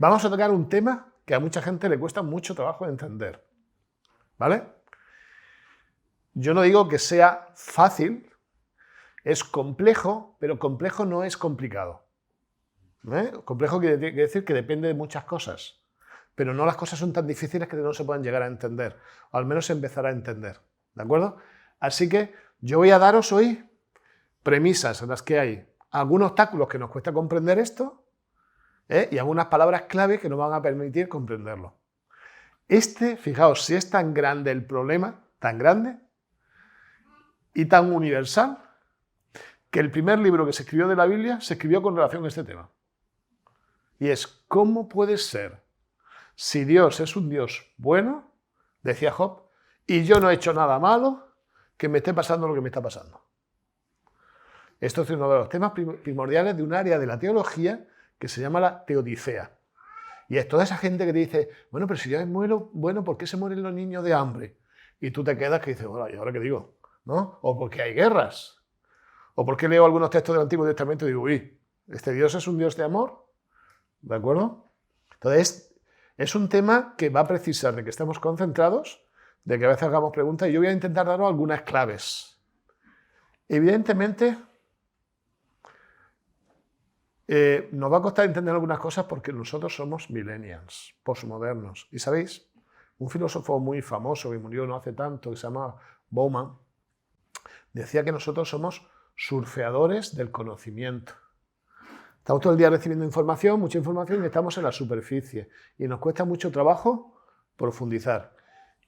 Vamos a tocar un tema que a mucha gente le cuesta mucho trabajo de entender, ¿vale? Yo no digo que sea fácil, es complejo, pero complejo no es complicado. Complejo quiere decir que depende de muchas cosas, pero no las cosas son tan difíciles que no se puedan llegar a entender, o al menos empezar a entender, ¿de acuerdo? Así que yo voy a daros hoy premisas en las que hay algunos obstáculos que nos cuesta comprender esto, y algunas palabras clave que nos van a permitir comprenderlo. Fijaos, si es tan grande el problema, tan grande y tan universal, que el primer libro que se escribió de la Biblia se escribió con relación a este tema. Y es, ¿cómo puede ser, si Dios es un Dios bueno, decía Job, y yo no he hecho nada malo, que me esté pasando lo que me está pasando? Esto es uno de los temas primordiales de un área de la teología que se llama la teodicea. Y es toda esa gente que te dice, bueno, pero si yo muero, bueno, ¿por qué se mueren los niños de hambre? Y tú te quedas que dices, bueno, ¿y ahora qué digo? ¿No? O porque hay guerras. O porque leo algunos textos del Antiguo Testamento y digo, uy, ¿este Dios es un Dios de amor? ¿De acuerdo? Entonces, es un tema que va a precisar de que estemos concentrados, de que a veces hagamos preguntas, y yo voy a intentar daros algunas claves. Evidentemente, nos va a costar entender algunas cosas porque nosotros somos millennials, postmodernos. Y sabéis, un filósofo muy famoso que murió no hace tanto, que se llama Bauman, decía que nosotros somos surfeadores del conocimiento. Estamos todo el día recibiendo información, mucha información, y estamos en la superficie. Y nos cuesta mucho trabajo profundizar.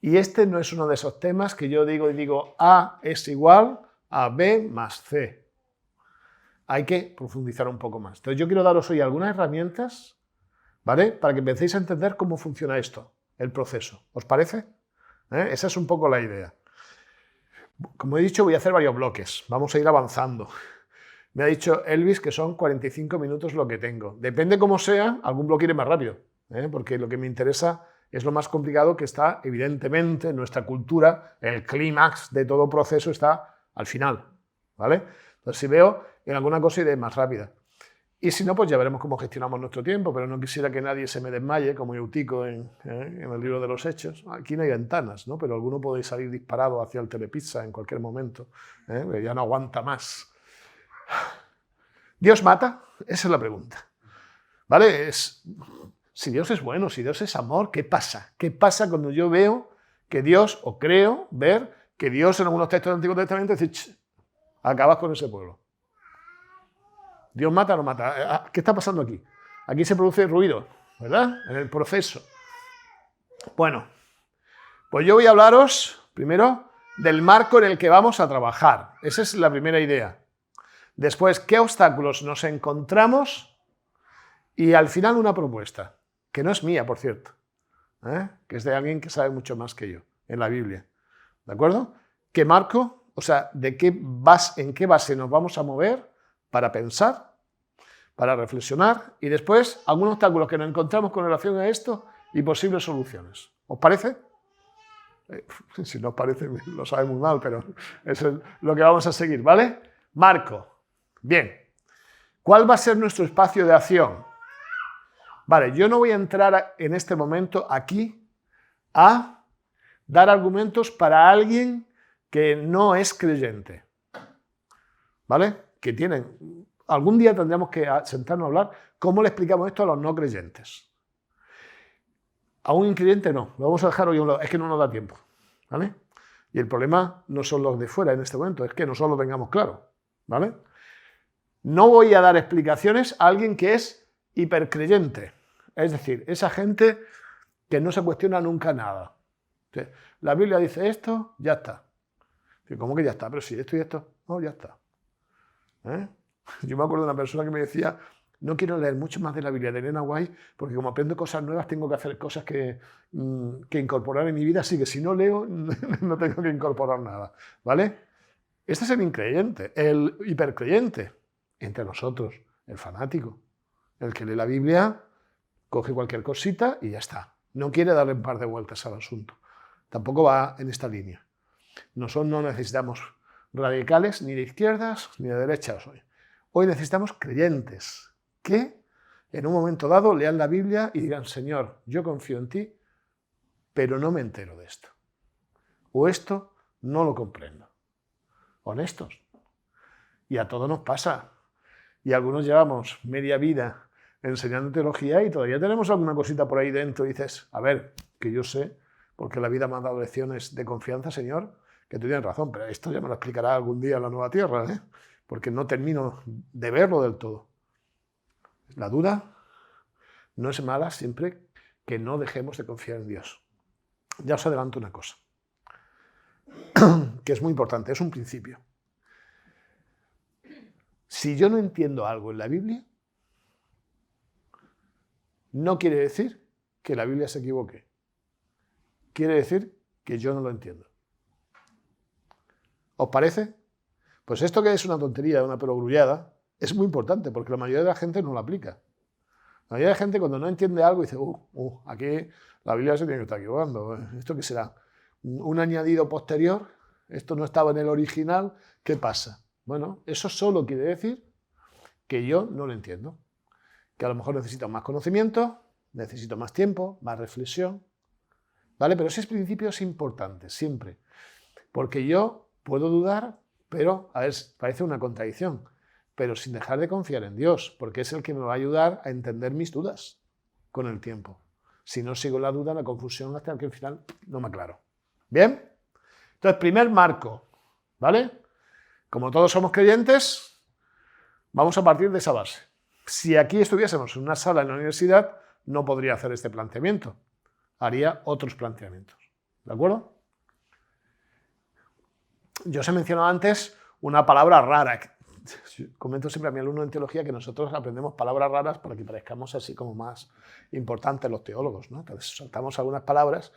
Y este no es uno de esos temas que yo digo A es igual a B más C. Hay que profundizar un poco más. Entonces yo quiero daros hoy algunas herramientas, ¿vale? Para que empecéis a entender cómo funciona esto, el proceso. ¿Os parece? Esa es un poco la idea. Como he dicho, voy a hacer varios bloques. Vamos a ir avanzando. Me ha dicho Elvis que son 45 minutos lo que tengo. Depende cómo sea, algún bloque iré más rápido, porque lo que me interesa es lo más complicado, que está, evidentemente, en nuestra cultura, el clímax de todo proceso está al final, ¿vale? Entonces, si veo en alguna cosa iré más rápida. Y si no, pues ya veremos cómo gestionamos nuestro tiempo, pero no quisiera que nadie se me desmaye, como Eutico en el libro de los Hechos. Aquí no hay ventanas, ¿no? Pero alguno puede salir disparado hacia el Telepizza en cualquier momento, ya no aguanta más. ¿Dios mata? Esa es la pregunta. ¿Vale? Si Dios es bueno, si Dios es amor, ¿qué pasa? ¿Qué pasa cuando yo veo que Dios, o creo ver que Dios en algunos textos del Antiguo Testamento dice, acabas con ese pueblo? ¿Dios mata o no mata? ¿Qué está pasando aquí? Aquí se produce ruido, ¿verdad? En el proceso. Bueno, pues yo voy a hablaros primero del marco en el que vamos a trabajar. Esa es la primera idea. Después, ¿qué obstáculos nos encontramos? Y al final una propuesta, que no es mía, por cierto, que es de alguien que sabe mucho más que yo, en la Biblia. ¿De acuerdo? ¿Qué marco? O sea, en qué base nos vamos a mover para pensar, para reflexionar, y después algunos obstáculos que nos encontramos con relación a esto y posibles soluciones. ¿Os parece? Si no os parece, lo sabe muy mal, pero eso es lo que vamos a seguir, ¿vale? Marco. Bien, ¿cuál va a ser nuestro espacio de acción? Vale, yo no voy a entrar en este momento aquí a dar argumentos para alguien que no es creyente, ¿vale? Que tienen... Algún día tendríamos que sentarnos a hablar cómo le explicamos esto a los no creyentes. A un increyente no, lo vamos a dejar hoy a un lado, es que no nos da tiempo, ¿vale? Y el problema no son los de fuera en este momento, es que nosotros lo tengamos claro, ¿vale? No voy a dar explicaciones a alguien que es hipercreyente, es decir, esa gente que no se cuestiona nunca nada. La Biblia dice esto, ya está. ¿Cómo que ya está? Pero si esto y esto, no, ya está. Yo me acuerdo de una persona que me decía, no quiero leer mucho más de la Biblia de Elena White, porque como aprendo cosas nuevas tengo que hacer cosas que incorporar en mi vida, así que si no leo no tengo que incorporar nada, ¿vale? Este es el increyente, el hipercreyente. Entre nosotros, el fanático, el que lee la Biblia, coge cualquier cosita y ya está. No quiere darle un par de vueltas al asunto. Tampoco va en esta línea. Nosotros no necesitamos radicales ni de izquierdas ni de derechas hoy. Hoy necesitamos creyentes que en un momento dado lean la Biblia y digan, Señor, yo confío en ti, pero no me entero de esto. O esto no lo comprendo. Honestos. Y a todos nos pasa. Y algunos llevamos media vida enseñando teología y todavía tenemos alguna cosita por ahí dentro y dices, a ver, que yo sé, porque la vida me ha dado lecciones de confianza, Señor, que tú tienes razón, pero esto ya me lo explicará algún día en la nueva tierra, ¿eh? Porque no termino de verlo del todo. La duda no es mala siempre que no dejemos de confiar en Dios. Ya os adelanto una cosa, que es muy importante, es un principio. Si yo no entiendo algo en la Biblia, no quiere decir que la Biblia se equivoque. Quiere decir que yo no lo entiendo. ¿Os parece? Pues esto que es una tontería, una perogrullada, es muy importante porque la mayoría de la gente no lo aplica. La mayoría de la gente cuando no entiende algo dice, aquí la Biblia se tiene que estar equivocando. ¿Esto qué será? ¿Un añadido posterior? ¿Esto no estaba en el original? ¿Qué pasa? Bueno, eso solo quiere decir que yo no lo entiendo. Que a lo mejor necesito más conocimiento, necesito más tiempo, más reflexión. ¿Vale? Pero ese principio es importante, siempre. Porque yo puedo dudar, pero, a ver, parece una contradicción, pero sin dejar de confiar en Dios, porque es el que me va a ayudar a entender mis dudas con el tiempo. Si no sigo la duda, la confusión, hasta que al final no me aclaro. ¿Bien? Entonces, primer marco, ¿vale? Como todos somos creyentes, vamos a partir de esa base. Si aquí estuviésemos en una sala en la universidad, no podría hacer este planteamiento. Haría otros planteamientos. ¿De acuerdo? Yo os he mencionado antes una palabra rara. Comento siempre a mi alumno en teología que nosotros aprendemos palabras raras para que parezcamos así como más importantes los teólogos, ¿no? Entonces soltamos algunas palabras.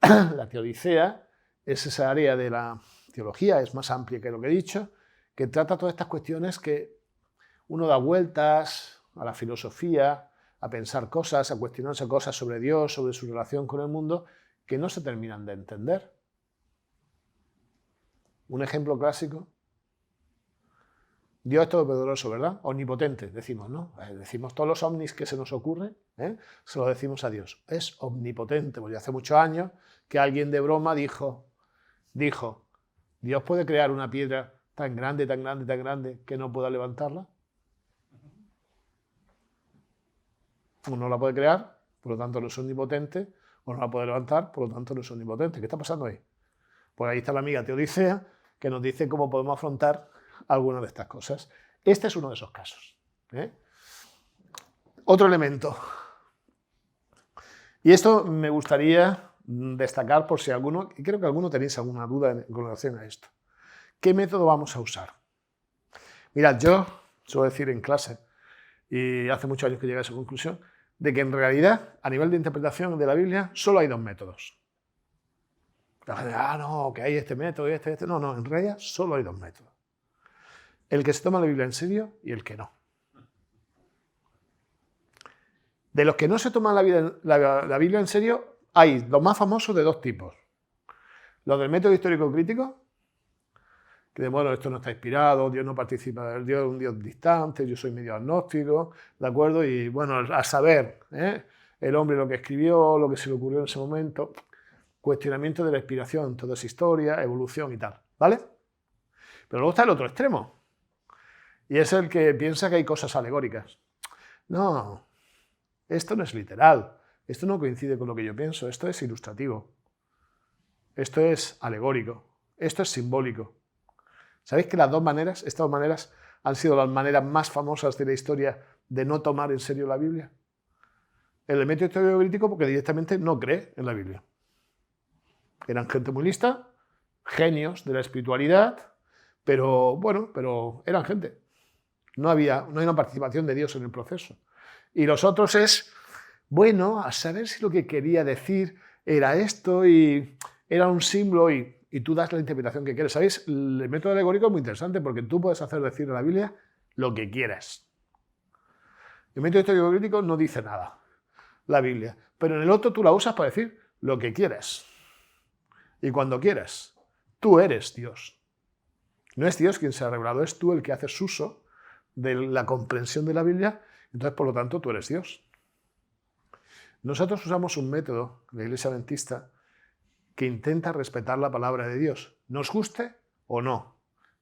La teodicea es esa área de la teología, es más amplia que lo que he dicho, que trata todas estas cuestiones que uno da vueltas a la filosofía, a pensar cosas, a cuestionarse cosas sobre Dios, sobre su relación con el mundo, que no se terminan de entender. Un ejemplo clásico. Dios es todopoderoso, ¿verdad? Omnipotente, decimos, ¿no? Decimos todos los ovnis que se nos ocurre, se lo decimos a Dios. Es omnipotente, porque hace muchos años que alguien de broma dijo, ¿Dios puede crear una piedra tan grande, tan grande, tan grande que no pueda levantarla? O no la puede crear, por lo tanto no es omnipotente, o no la puede levantar, por lo tanto no es omnipotente. ¿Qué está pasando ahí? Pues ahí está la amiga Teodicea, que nos dice cómo podemos afrontar alguna de estas cosas. Este es uno de esos casos. Otro elemento. Y esto me gustaría destacar por si alguno, y creo que alguno tenéis alguna duda en relación a esto. ¿Qué método vamos a usar? Mirad, yo suelo decir en clase, y hace muchos años que llegué a esa conclusión, de que en realidad, a nivel de interpretación de la Biblia, solo hay dos métodos. La gente, no, que hay este método y este. No, en realidad solo hay dos métodos. El que se toma la Biblia en serio y el que no. De los que no se toman la Biblia en serio, hay los más famosos de dos tipos. Los del método histórico crítico, que bueno, esto no está inspirado, Dios no participa, Dios es un Dios distante, yo soy medio agnóstico, ¿de acuerdo? Y bueno, a saber, el hombre lo que escribió, lo que se le ocurrió en ese momento, cuestionamiento de la inspiración, toda esa historia, evolución y tal, ¿vale? Pero luego está el otro extremo, y es el que piensa que hay cosas alegóricas. No, esto no es literal, esto no coincide con lo que yo pienso, esto es ilustrativo, esto es alegórico, esto es simbólico. ¿Sabéis que estas dos maneras han sido las maneras más famosas de la historia de no tomar en serio la Biblia? El método histórico crítico porque directamente no cree en la Biblia. Eran gente muy lista, genios de la espiritualidad, pero eran gente. No hay una participación de Dios en el proceso. Y los otros es, a saber si lo que quería decir era esto y era un símbolo y tú das la interpretación que quieres. ¿Sabéis? El método alegórico es muy interesante porque tú puedes hacer decir a la Biblia lo que quieras. El método histórico crítico no dice nada, la Biblia. Pero en el otro tú la usas para decir lo que quieras. Y cuando quieras. Tú eres Dios. No es Dios quien se ha revelado, es tú el que haces uso de la comprensión de la Biblia Entonces, por lo tanto, tú eres Dios. Nosotros usamos un método, la Iglesia Adventista, que intenta respetar la palabra de Dios, nos guste o no,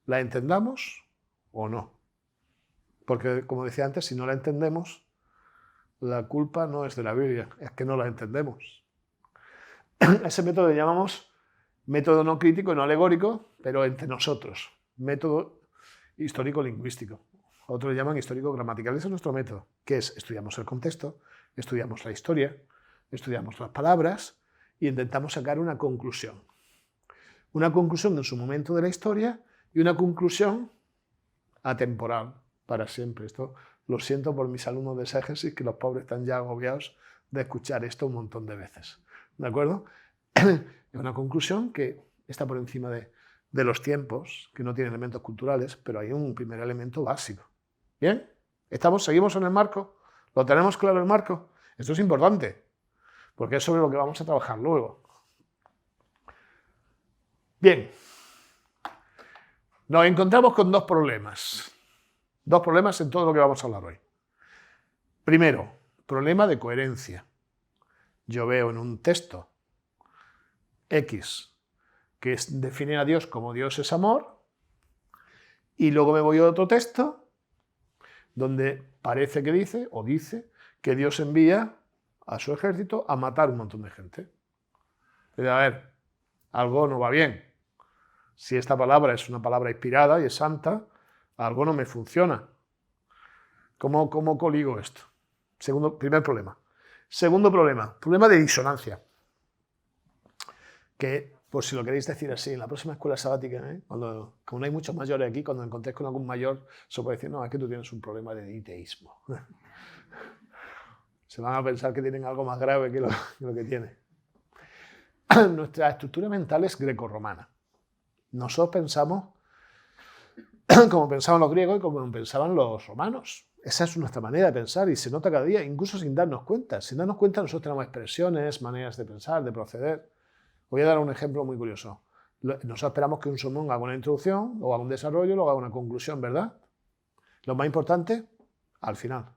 la entendamos o no. Porque, como decía antes, si no la entendemos, la culpa no es de la Biblia, es que no la entendemos. A ese método le llamamos método no crítico y no alegórico, pero entre nosotros, método histórico-lingüístico. Otros le llaman histórico-gramatical. Ese es nuestro método, que es estudiamos el contexto, estudiamos la historia, estudiamos las palabras y intentamos sacar una conclusión. Una conclusión en su momento de la historia y una conclusión atemporal, para siempre. Esto lo siento por mis alumnos de exégesis, que los pobres están ya agobiados de escuchar esto un montón de veces. ¿De acuerdo? Es una conclusión que está por encima de los tiempos, que no tiene elementos culturales, pero hay un primer elemento básico. ¿Bien? ¿Seguimos en el marco? ¿Lo tenemos claro el marco? Esto es importante, porque es sobre lo que vamos a trabajar luego. Bien. Nos encontramos con dos problemas. Dos problemas en todo lo que vamos a hablar hoy. Primero, problema de coherencia. Yo veo en un texto X que define a Dios como Dios es amor, y luego me voy a otro texto donde parece que dice que Dios envía a su ejército a matar un montón de gente. Pero, a ver, algo no va bien. Si esta palabra es una palabra inspirada y es santa, algo no me funciona. ¿Cómo coligo esto? Primer problema. Segundo problema de disonancia. Que, por si lo queréis decir así, en la próxima escuela sabática, como no hay muchos mayores aquí, cuando encontréis con algún mayor, se puede decir, no, es que tú tienes un problema de diteísmo. Se van a pensar que tienen algo más grave que lo que tiene. Nuestra estructura mental es grecorromana. Nosotros pensamos como pensaban los griegos y como pensaban los romanos. Esa es nuestra manera de pensar y se nota cada día, incluso sin darnos cuenta. Sin darnos cuenta, nosotros tenemos expresiones, maneras de pensar, de proceder. Voy a dar un ejemplo muy curioso. Nosotros esperamos que un sermón haga una introducción, o haga un desarrollo, luego haga una conclusión, ¿verdad? Lo más importante, al final.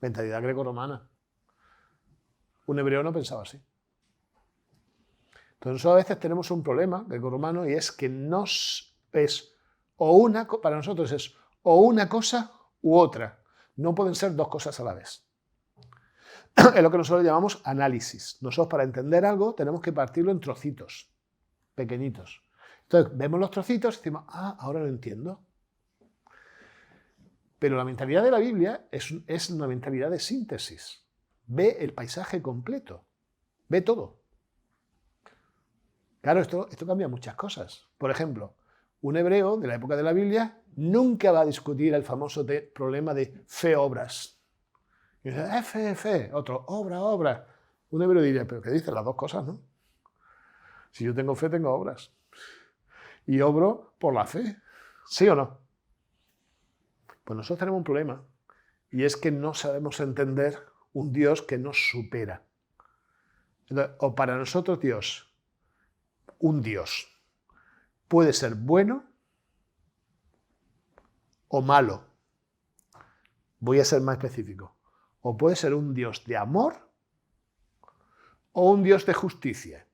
Mentalidad greco-romana. Un hebreo no pensaba así. Entonces, nosotros a veces tenemos un problema greco-romano y es que para nosotros es o una cosa u otra. No pueden ser dos cosas a la vez. Es lo que nosotros llamamos análisis. Nosotros, para entender algo, tenemos que partirlo en trocitos, pequeñitos. Entonces, vemos los trocitos y decimos, ahora lo entiendo. Pero la mentalidad de la Biblia es una mentalidad de síntesis. Ve el paisaje completo. Ve todo. Claro, esto cambia muchas cosas. Por ejemplo, un hebreo de la época de la Biblia nunca va a discutir el famoso problema de fe-obras. Y dice, fe, otro, obra. Un hebreo diría, pero ¿qué dice? Las dos cosas, ¿no? Si yo tengo fe, tengo obras. Y obro por la fe. ¿Sí o no? Pues nosotros tenemos un problema. Y es que no sabemos entender un Dios que nos supera. Entonces, o para nosotros Dios, un Dios, puede ser bueno o malo. Voy a ser más específico. O puede ser un Dios de amor o un Dios de justicia.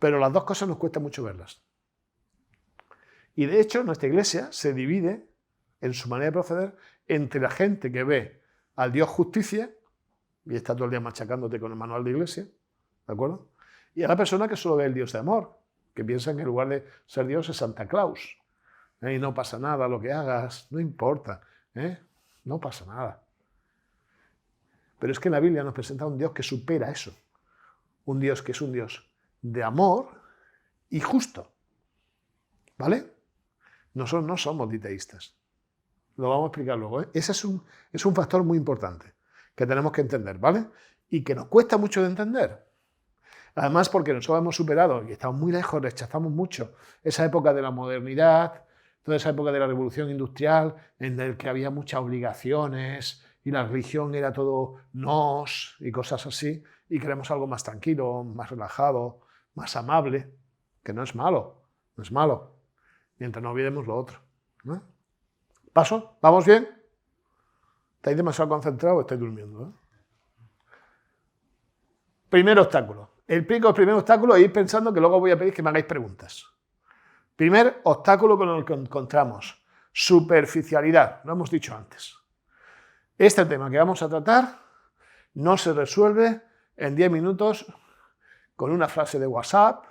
Pero las dos cosas nos cuesta mucho verlas. Y de hecho, nuestra iglesia se divide en su manera de proceder entre la gente que ve al Dios justicia y está todo el día machacándote con el manual de iglesia, ¿de acuerdo? Y a la persona que solo ve el Dios de amor, que piensa que en lugar de ser Dios es Santa Claus. Y no pasa nada lo que hagas, no importa, no pasa nada. Pero es que la Biblia nos presenta un Dios que supera eso. Un Dios que es un Dios de amor y justo. ¿Vale? Nosotros no somos diteístas. Lo vamos a explicar luego. Ese es un factor muy importante que tenemos que entender, ¿vale? Y que nos cuesta mucho de entender. Además, porque nosotros hemos superado y estamos muy lejos, rechazamos mucho esa época de la modernidad, toda esa época de la revolución industrial, en la que había muchas obligaciones y la religión era todo nos y cosas así, y queremos algo más tranquilo, más relajado, más amable, que no es malo, mientras no olvidemos lo otro, ¿no? ¿Paso? ¿Vamos bien? ¿Estáis demasiado concentrados o estáis durmiendo? Primer obstáculo. El primer obstáculo es ir pensando que luego voy a pedir que me hagáis preguntas. Primer obstáculo con el que encontramos. Superficialidad. Lo hemos dicho antes. Este tema que vamos a tratar no se resuelve en 10 minutos con una frase de WhatsApp,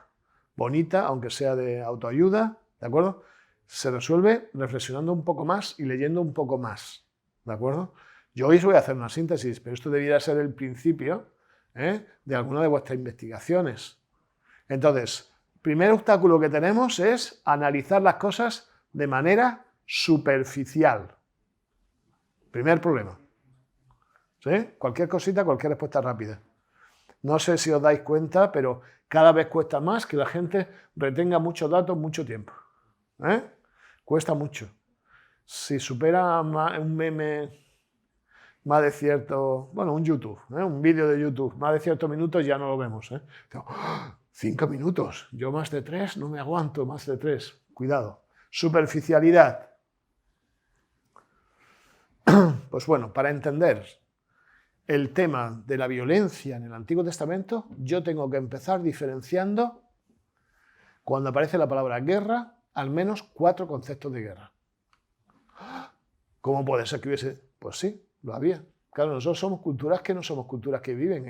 bonita, aunque sea de autoayuda, ¿de acuerdo? Se resuelve reflexionando un poco más y leyendo un poco más, ¿de acuerdo? Yo hoy os voy a hacer una síntesis, pero esto debiera ser el principio de alguna de vuestras investigaciones. Entonces, primer obstáculo que tenemos es analizar las cosas de manera superficial. Primer problema. ¿Sí? Cualquier cosita, cualquier respuesta rápida. No sé si os dais cuenta, pero cada vez cuesta más que la gente retenga muchos datos mucho tiempo. Cuesta mucho. Si supera un meme más de cierto, bueno, un YouTube, un vídeo de YouTube, más de ciertos minutos ya no lo vemos. 5 minutos, yo más de 3 no me aguanto, más de 3. Cuidado. Superficialidad. Pues bueno, para entender el tema de la violencia en el Antiguo Testamento, yo tengo que empezar diferenciando, cuando aparece la palabra guerra, al menos 4 conceptos de guerra. ¿Cómo puede ser que hubiese? Pues sí, lo había. Claro, nosotros somos culturas que no somos culturas que viven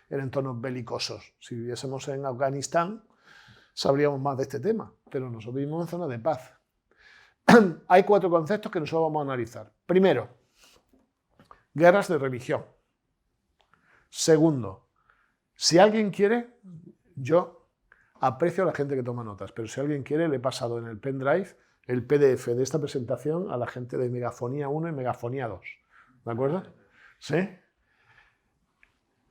en entornos belicosos. Si viviésemos en Afganistán, sabríamos más de este tema, pero nosotros vivimos en zonas de paz. Hay 4 conceptos que nosotros vamos a analizar. Primero, guerras de religión. Segundo, si alguien quiere, yo aprecio a la gente que toma notas, pero si alguien quiere, le he pasado en el pendrive el PDF de esta presentación a la gente de Megafonía 1 y Megafonía 2. ¿De acuerdo? ¿Sí?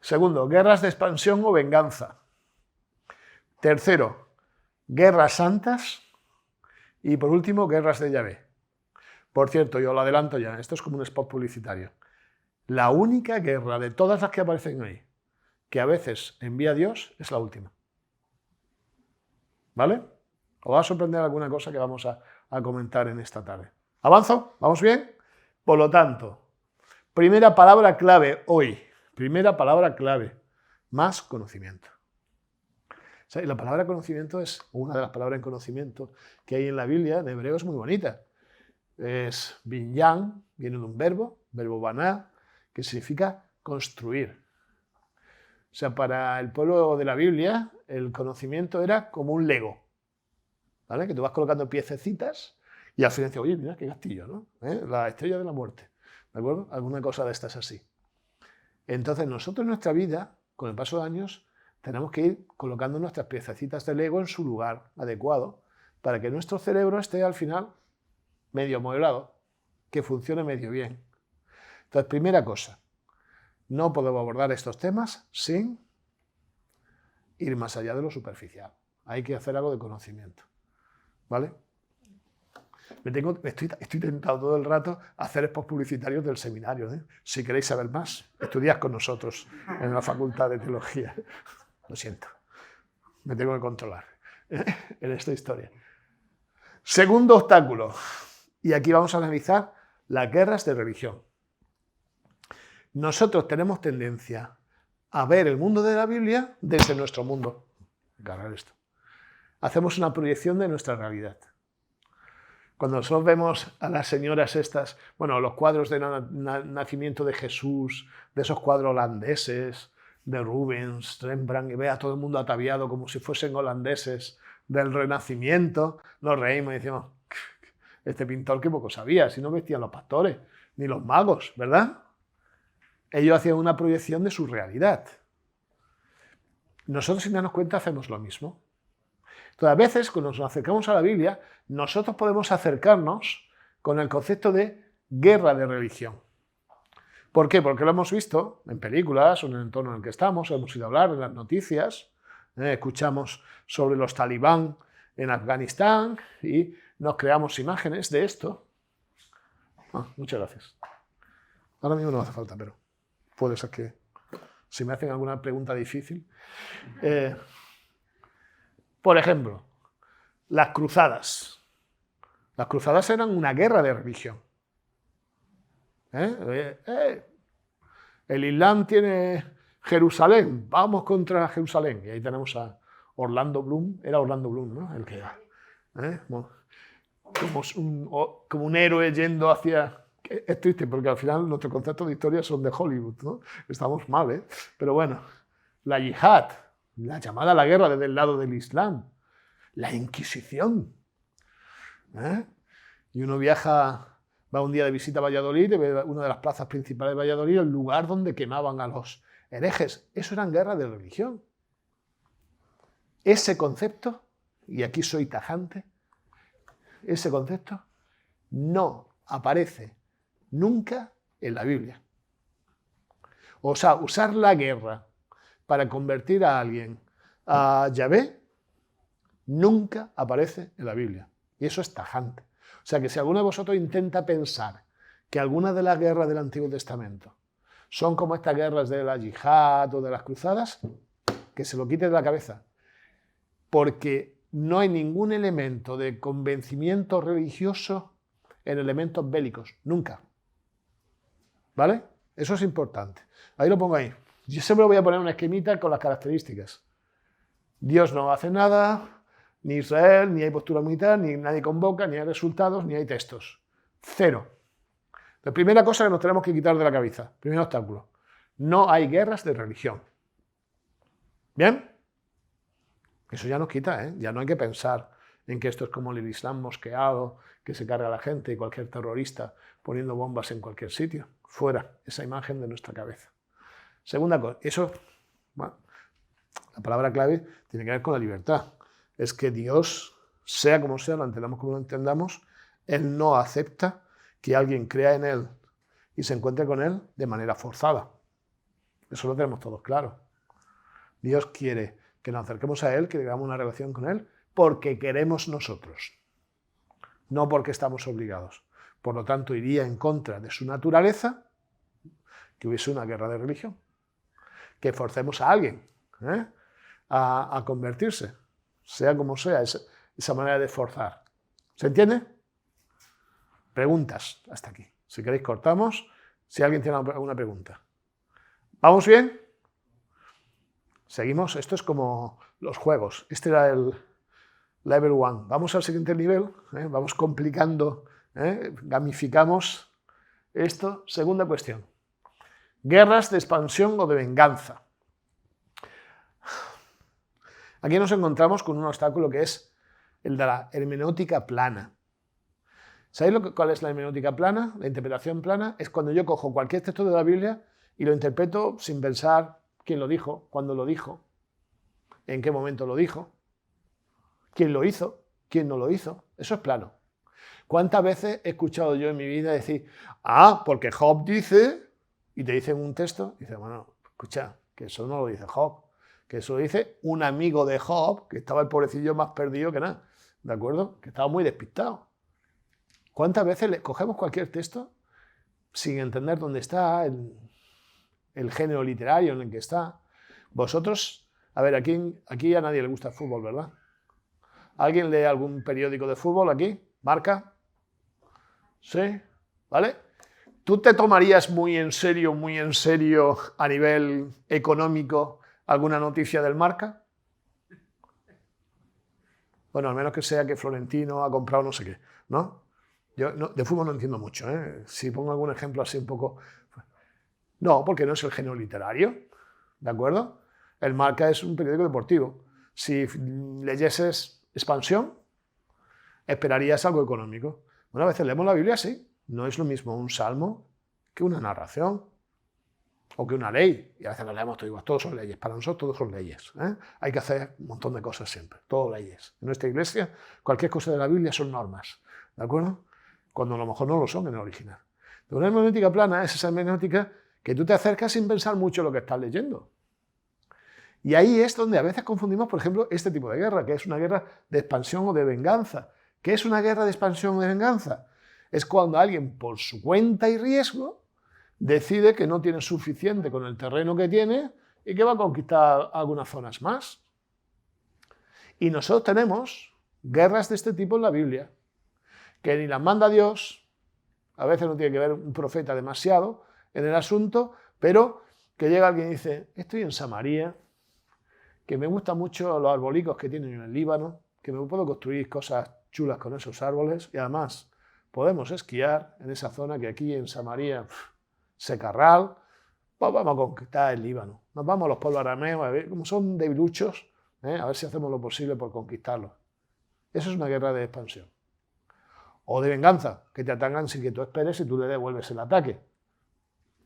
Segundo, guerras de expansión o venganza. Tercero, guerras santas. Y por último, guerras de Yahvé. Por cierto, yo lo adelanto ya, esto es como un spot publicitario. La única guerra de todas las que aparecen ahí, que a veces envía Dios, es la última. ¿Vale? Os va a sorprender alguna cosa que vamos a comentar en esta tarde. ¿Avanzo? ¿Vamos bien? Por lo tanto, primera palabra clave hoy. Primera palabra clave. Más conocimiento. O sea, la palabra conocimiento es una de las palabras en conocimiento que hay en la Biblia, en hebreo es muy bonita. Es binyan, viene de un verbo baná, que significa construir. O sea, para el pueblo de la Biblia, el conocimiento era como un Lego, ¿vale? Que tú vas colocando piececitas y al final dices, oye, mira qué castillo, ¿no? La estrella de la muerte, ¿de acuerdo? Alguna cosa de estas así. Entonces, nosotros en nuestra vida, con el paso de años, tenemos que ir colocando nuestras piececitas de Lego en su lugar adecuado para que nuestro cerebro esté al final medio amueblado, que funcione medio bien. Entonces, primera cosa, no podemos abordar estos temas sin ir más allá de lo superficial. Hay que hacer algo de conocimiento, ¿vale? Estoy tentado todo el rato a hacer spots publicitarios del seminario. Si queréis saber más, estudiad con nosotros en la Facultad de Teología. Lo siento, me tengo que controlar en esta historia. Segundo obstáculo, y aquí vamos a analizar las guerras de religión. Nosotros tenemos tendencia a ver el mundo de la Biblia desde nuestro mundo. Agarrar esto. Hacemos una proyección de nuestra realidad. Cuando nosotros vemos a las señoras estas, bueno, los cuadros de nacimiento de Jesús, de esos cuadros holandeses, de Rubens, Rembrandt, y ve a todo el mundo ataviado como si fuesen holandeses del Renacimiento, nos reímos y decimos, este pintor qué poco sabía, si no vestían los pastores, ni los magos, ¿verdad? Ellos hacían una proyección de su realidad. Nosotros, sin darnos cuenta, hacemos lo mismo. Entonces, a veces, cuando nos acercamos a la Biblia, nosotros podemos acercarnos con el concepto de guerra de religión. ¿Por qué? Porque lo hemos visto en películas o en el entorno en el que estamos, hemos ido a hablar en las noticias, escuchamos sobre los talibán en Afganistán y nos creamos imágenes de esto. Muchas gracias. Ahora mismo no hace falta, pero puede ser que si me hacen alguna pregunta difícil. Por ejemplo, las cruzadas. Las cruzadas eran una guerra de religión. El Islam tiene Jerusalén, vamos contra Jerusalén. Y ahí tenemos a Orlando Bloom, era Orlando Bloom, ¿no? El que era. Como un héroe yendo hacia... Es triste porque al final nuestros conceptos de historia son de Hollywood, ¿no? Estamos mal, ¿eh? Pero bueno, la yihad, la llamada a la guerra desde el lado del Islam, la Inquisición. Y uno va un día de visita a Valladolid y ve una de las plazas principales de Valladolid, el lugar donde quemaban a los herejes. Eso eran guerras de religión. Ese concepto, y aquí soy tajante, ese concepto no aparece nunca en la Biblia. O sea, usar la guerra para convertir a alguien a Yahvé nunca aparece en la Biblia. Y eso es tajante. O sea que si alguno de vosotros intenta pensar que algunas de las guerras del Antiguo Testamento son como estas guerras de la yihad o de las cruzadas, que se lo quite de la cabeza. Porque no hay ningún elemento de convencimiento religioso en elementos bélicos. Nunca. ¿Vale? Eso es importante. Ahí lo pongo ahí. Yo siempre voy a poner una esquemita con las características. Dios no hace nada, ni Israel, ni hay postura militar, ni nadie convoca, ni hay resultados, ni hay textos. Cero. La primera cosa que nos tenemos que quitar de la cabeza, primer obstáculo. No hay guerras de religión. ¿Bien? Eso ya nos quita, ¿eh? Ya no hay que pensar en que esto es como el Islam mosqueado, que se carga a la gente y cualquier terrorista poniendo bombas en cualquier sitio. Fuera esa imagen de nuestra cabeza. Segunda cosa, eso, bueno, la palabra clave tiene que ver con la libertad. Es que Dios, sea como sea, lo entendamos como lo entendamos, Él no acepta que alguien crea en Él y se encuentre con Él de manera forzada. Eso lo tenemos todos claro. Dios quiere que nos acerquemos a Él, que tengamos una relación con Él, porque queremos nosotros, no porque estamos obligados. Por lo tanto, iría en contra de su naturaleza que hubiese una guerra de religión, que forcemos a alguien a convertirse, sea como sea, esa manera de forzar. ¿Se entiende? Preguntas hasta aquí. Si queréis cortamos, si alguien tiene alguna pregunta. ¿Vamos bien? Seguimos, esto es como los juegos. Este era el level 1. Vamos al siguiente nivel, vamos complicando, gamificamos esto. Segunda cuestión. Guerras de expansión o de venganza. Aquí nos encontramos con un obstáculo que es el de la hermenéutica plana. ¿Sabéis cuál es la hermenéutica plana? La interpretación plana es cuando yo cojo cualquier texto de la Biblia y lo interpreto sin pensar quién lo dijo, cuándo lo dijo, en qué momento lo dijo, quién lo hizo, quién no lo hizo. Eso es plano. ¿Cuántas veces he escuchado yo en mi vida decir, porque Job dice, y te dicen un texto, y dices, bueno, escucha, que eso no lo dice Job, que eso lo dice un amigo de Job, que estaba el pobrecillo más perdido que nada, ¿de acuerdo? Que estaba muy despistado. ¿Cuántas veces cogemos cualquier texto sin entender dónde está el género literario en el que está? Vosotros, a ver, aquí a nadie le gusta el fútbol, ¿verdad? ¿Alguien lee algún periódico de fútbol aquí? ¿Marca? ¿Sí? ¿Vale? ¿Tú te tomarías muy en serio a nivel económico alguna noticia del Marca? Bueno, al menos que sea que Florentino ha comprado no sé qué, ¿no? Yo de fútbol no entiendo mucho, ¿eh? Si pongo algún ejemplo así un poco... No, porque no es el género literario, ¿de acuerdo? El Marca es un periódico deportivo. Si leyeses Expansión, esperarías algo económico. Bueno, a veces leemos la Biblia así. No es lo mismo un salmo que una narración o que una ley. Y a veces lo leemos todos son leyes. Para nosotros todos son leyes. Hay que hacer un montón de cosas siempre. Todo leyes. En nuestra iglesia, cualquier cosa de la Biblia son normas. ¿De acuerdo? Cuando a lo mejor no lo son en el original. Pero una hermenéutica plana es esa hermenéutica que tú te acercas sin pensar mucho lo que estás leyendo. Y ahí es donde a veces confundimos, por ejemplo, este tipo de guerra, que es una guerra de expansión o de venganza. ¿Qué es una guerra de expansión o de venganza? Es cuando alguien, por su cuenta y riesgo, decide que no tiene suficiente con el terreno que tiene y que va a conquistar algunas zonas más. Y nosotros tenemos guerras de este tipo en la Biblia, que ni las manda Dios, a veces no tiene que ver un profeta demasiado en el asunto, pero que llega alguien y dice, estoy en Samaria, que me gustan mucho los arbolicos que tienen en el Líbano, que me puedo construir cosas chulas con esos árboles y además podemos esquiar en esa zona que aquí en Samaria, secarral, pues vamos a conquistar el Líbano. Nos vamos a los pueblos arameos, a ver, como son debiluchos, a ver si hacemos lo posible por conquistarlos. Eso es una guerra de expansión. O de venganza, que te atacan sin que tú esperes y tú le devuelves el ataque.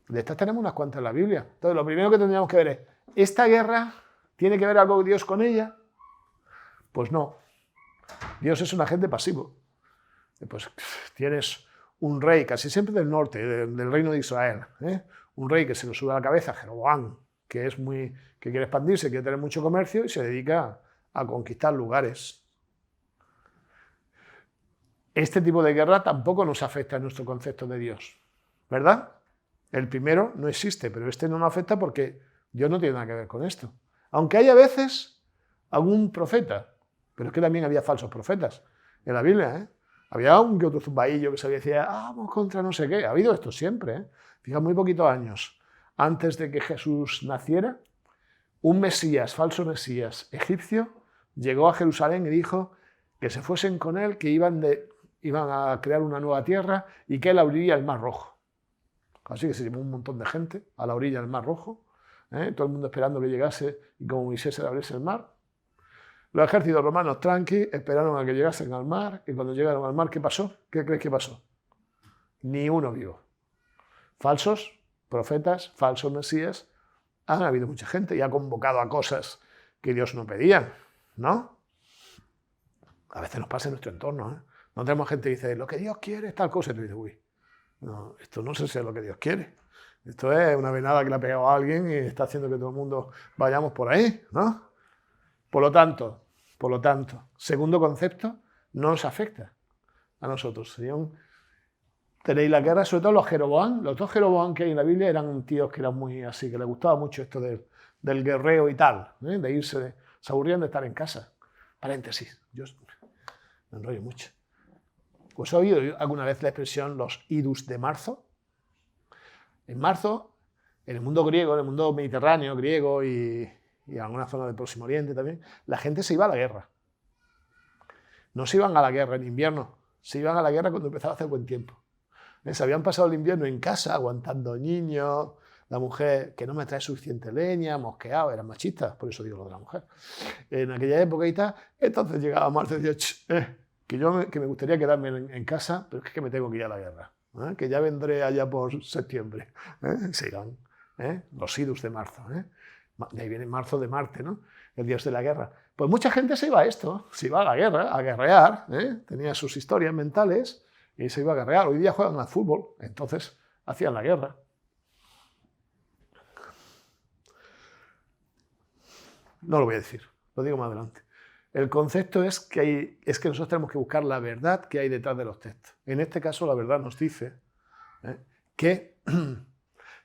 De estas tenemos unas cuantas en la Biblia. Entonces, lo primero que tendríamos que ver es, ¿esta guerra tiene que ver algo Dios con ella? Pues no. Dios es un agente pasivo. Pues tienes un rey, casi siempre del norte, del reino de Israel, un rey que se lo sube a la cabeza, Jeroboam, que quiere expandirse, quiere tener mucho comercio y se dedica a conquistar lugares. Este tipo de guerra tampoco nos afecta en nuestro concepto de Dios, ¿verdad? El primero no existe, pero este no nos afecta porque Dios no tiene nada que ver con esto. Aunque hay a veces algún profeta, pero es que también había falsos profetas en la Biblia, Había un que otro zumbaillo que se decía, vamos contra no sé qué. Ha habido esto siempre, Fija, muy poquitos años antes de que Jesús naciera, un Mesías, falso Mesías egipcio, llegó a Jerusalén y dijo que se fuesen con él, que iban a crear una nueva tierra y que él abriría el Mar Rojo. Así que se llevó un montón de gente a la orilla del Mar Rojo, todo el mundo esperando que llegase y como Moisés se le abriese el mar. Los ejércitos romanos tranqui esperaron a que llegasen al mar y cuando llegaron al mar, ¿qué pasó? ¿Qué crees que pasó? Ni uno vivo. Falsos profetas, falsos mesías, han habido mucha gente y ha convocado a cosas que Dios no pedía, ¿no? A veces nos pasa en nuestro entorno, No tenemos gente que dice, lo que Dios quiere es tal cosa, y tú dices, uy, no, esto no sé si es lo que Dios quiere. Esto es una venada que le ha pegado a alguien y está haciendo que todo el mundo vayamos por ahí, ¿no? Por lo tanto, segundo concepto, no nos afecta a nosotros. Tenéis la guerra, sobre todo los Jeroboam. Los dos Jeroboam que hay en la Biblia eran tíos que eran muy así, que les gustaba mucho esto del guerreo y tal, de irse, se aburrían de estar en casa. Paréntesis, yo me enrollo mucho. ¿Os he oído alguna vez la expresión los idus de marzo? En marzo, en el mundo griego, en el mundo mediterráneo, griego y en alguna zona del Próximo Oriente también, la gente se iba a la guerra. No se iban a la guerra en invierno, se iban a la guerra cuando empezaba a hacer buen tiempo. Se habían pasado el invierno en casa, aguantando niños, la mujer que no me trae suficiente leña, mosqueado, eran machistas, por eso digo lo de la mujer. En aquella época y tal, entonces llegaba marzo y decía, que me gustaría quedarme en casa, pero es que me tengo que ir a la guerra, que ya vendré allá por septiembre. Se irán, los idus de marzo. De ahí viene marzo de Marte, ¿no? El dios de la guerra. Pues mucha gente se iba a esto, se iba a la guerra, a guerrear, tenía sus historias mentales y se iba a guerrear. Hoy día juegan al fútbol, entonces hacían la guerra. No lo voy a decir, lo digo más adelante. El concepto es que nosotros tenemos que buscar la verdad que hay detrás de los textos. En este caso, la verdad nos dice que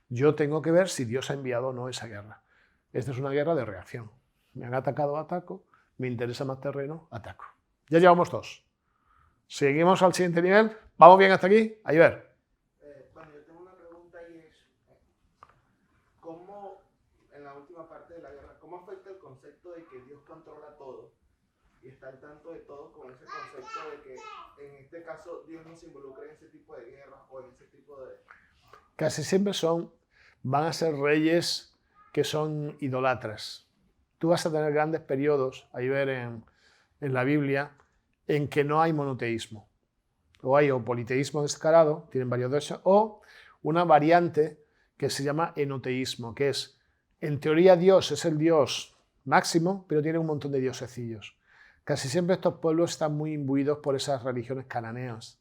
yo tengo que ver si Dios ha enviado o no esa guerra. Esta es una guerra de reacción. Me han atacado, ataco. Me interesa más terreno, ataco. Ya llevamos 2. Seguimos al siguiente nivel. ¿Vamos bien hasta aquí? Ahí ver. Bueno, yo tengo una pregunta y es, ¿cómo, en la última parte de la guerra, cómo afecta el concepto de que Dios controla todo y está al tanto de todo con ese concepto de que en este caso Dios no se involucra en ese tipo de guerras o en ese tipo de... Casi siempre van a ser reyes que son idolatras. Tú vas a tener grandes periodos, ahí ver en la Biblia, en que no hay monoteísmo. O hay politeísmo descarado, tienen varios de esos, o una variante que se llama enoteísmo, que es, en teoría Dios es el Dios máximo, pero tiene un montón de diosecillos. Casi siempre estos pueblos están muy imbuidos por esas religiones cananeas,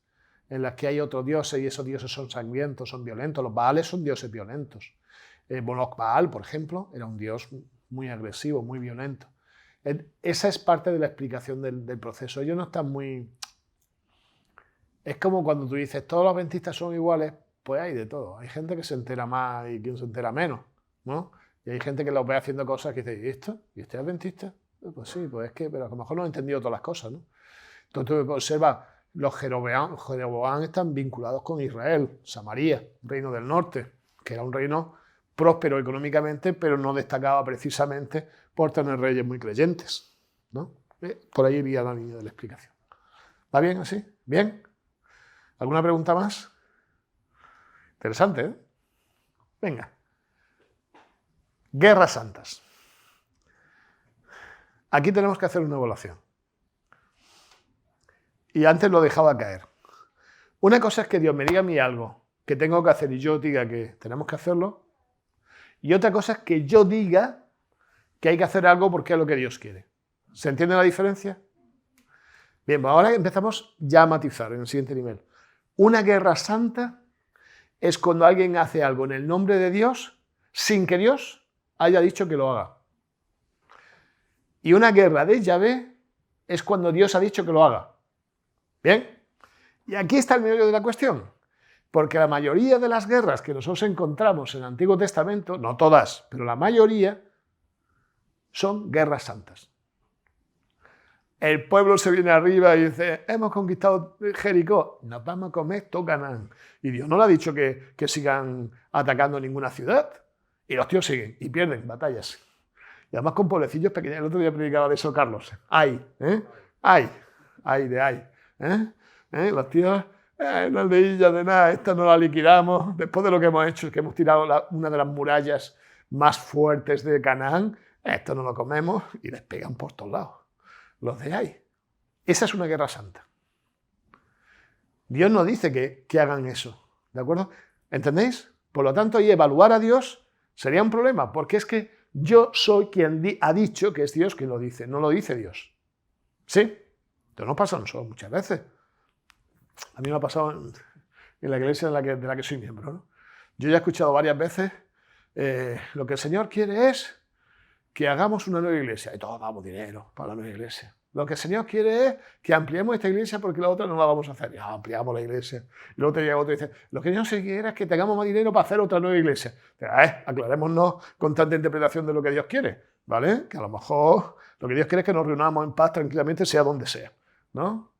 en las que hay otros dioses y esos dioses son sangrientos, son violentos. Los Baales son dioses violentos. Moloch Baal, por ejemplo, era un dios muy agresivo, muy violento. Esa es parte de la explicación del proceso. Ellos no están muy... Es como cuando tú dices, todos los adventistas son iguales, pues hay de todo. Hay gente que se entera más y quien se entera menos, ¿no? Y hay gente que los ve haciendo cosas que dice, ¿y esto? ¿Y este es adventista? Pues sí, pues es que, pero a lo mejor no he entendido todas las cosas, ¿no? Entonces tú observas los Jeroboam están vinculados con Israel, Samaria, reino del norte, que era un reino próspero económicamente, pero no destacaba precisamente por tener reyes muy creyentes, ¿no? Por ahí iría la línea de la explicación. ¿Va bien así? ¿Bien? ¿Alguna pregunta más? Interesante, ¿eh? Venga. Guerras santas. Aquí tenemos que hacer una evaluación. Y antes lo dejaba caer. Una cosa es que Dios me diga a mí algo que tengo que hacer y yo diga que tenemos que hacerlo. Y otra cosa es que yo diga que hay que hacer algo porque es lo que Dios quiere. ¿Se entiende la diferencia? Bien, pues ahora empezamos ya a matizar en el siguiente nivel. Una guerra santa es cuando alguien hace algo en el nombre de Dios sin que Dios haya dicho que lo haga. Y una guerra de Yahvé es cuando Dios ha dicho que lo haga. ¿Bien? Y aquí está el meollo de la cuestión. Porque la mayoría de las guerras que nosotros encontramos en el Antiguo Testamento, no todas, pero la mayoría, son guerras santas. El pueblo se viene arriba y dice, hemos conquistado Jericó, nos vamos a comer todo Canaán. Y Dios no le ha dicho que sigan atacando ninguna ciudad. Y los tíos siguen y pierden batallas. Y además con pueblecillos pequeños. El otro día predicaba de eso Carlos. ¡Ay! Los tíos, una aldeilla de nada, esta no la liquidamos. Después de lo que hemos hecho, que hemos tirado una de las murallas más fuertes de Canaán, esto no lo comemos y les pegan por todos lados. Los de ahí. Esa es una guerra santa. Dios no dice que hagan eso, ¿de acuerdo? ¿Entendéis? Por lo tanto, y evaluar a Dios sería un problema, porque es que yo soy quien ha dicho que es Dios quien lo dice, no lo dice Dios. ¿Sí? Esto no pasa nosotros muchas veces. A mí me ha pasado en la iglesia de la que soy miembro, ¿no? Yo ya he escuchado varias veces, lo que el Señor quiere es que hagamos una nueva iglesia. Y todos damos dinero para la nueva iglesia. Lo que el Señor quiere es que ampliemos esta iglesia porque la otra no la vamos a hacer. Ya ampliamos la iglesia. Y luego te llega otro y dice, lo que Dios quiere es que tengamos más dinero para hacer otra nueva iglesia. Aclarémonos con tanta interpretación de lo que Dios quiere, ¿vale? Que a lo mejor lo que Dios quiere es que nos reunamos en paz tranquilamente, sea donde sea, ¿no?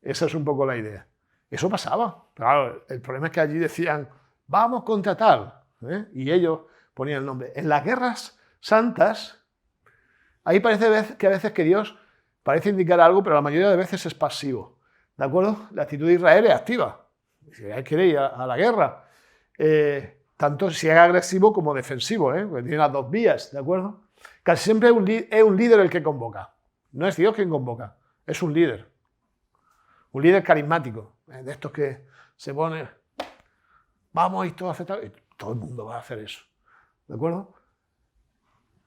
Esa es un poco la idea. Eso pasaba. Claro, el problema es que allí decían, vamos contra tal, ¿eh? Y ellos ponían el nombre. En las guerras santas, ahí parece que a veces que Dios parece indicar algo, pero la mayoría de veces es pasivo, ¿de acuerdo? La actitud de Israel es activa. Si él quiere ir a la guerra, tanto si es agresivo como defensivo, porque tiene las dos vías, ¿de acuerdo? Casi siempre es un líder el que convoca. No es Dios quien convoca, es un líder. Un líder carismático, de estos que se pone, vamos y todo a aceptar, y todo el mundo va a hacer eso, ¿de acuerdo?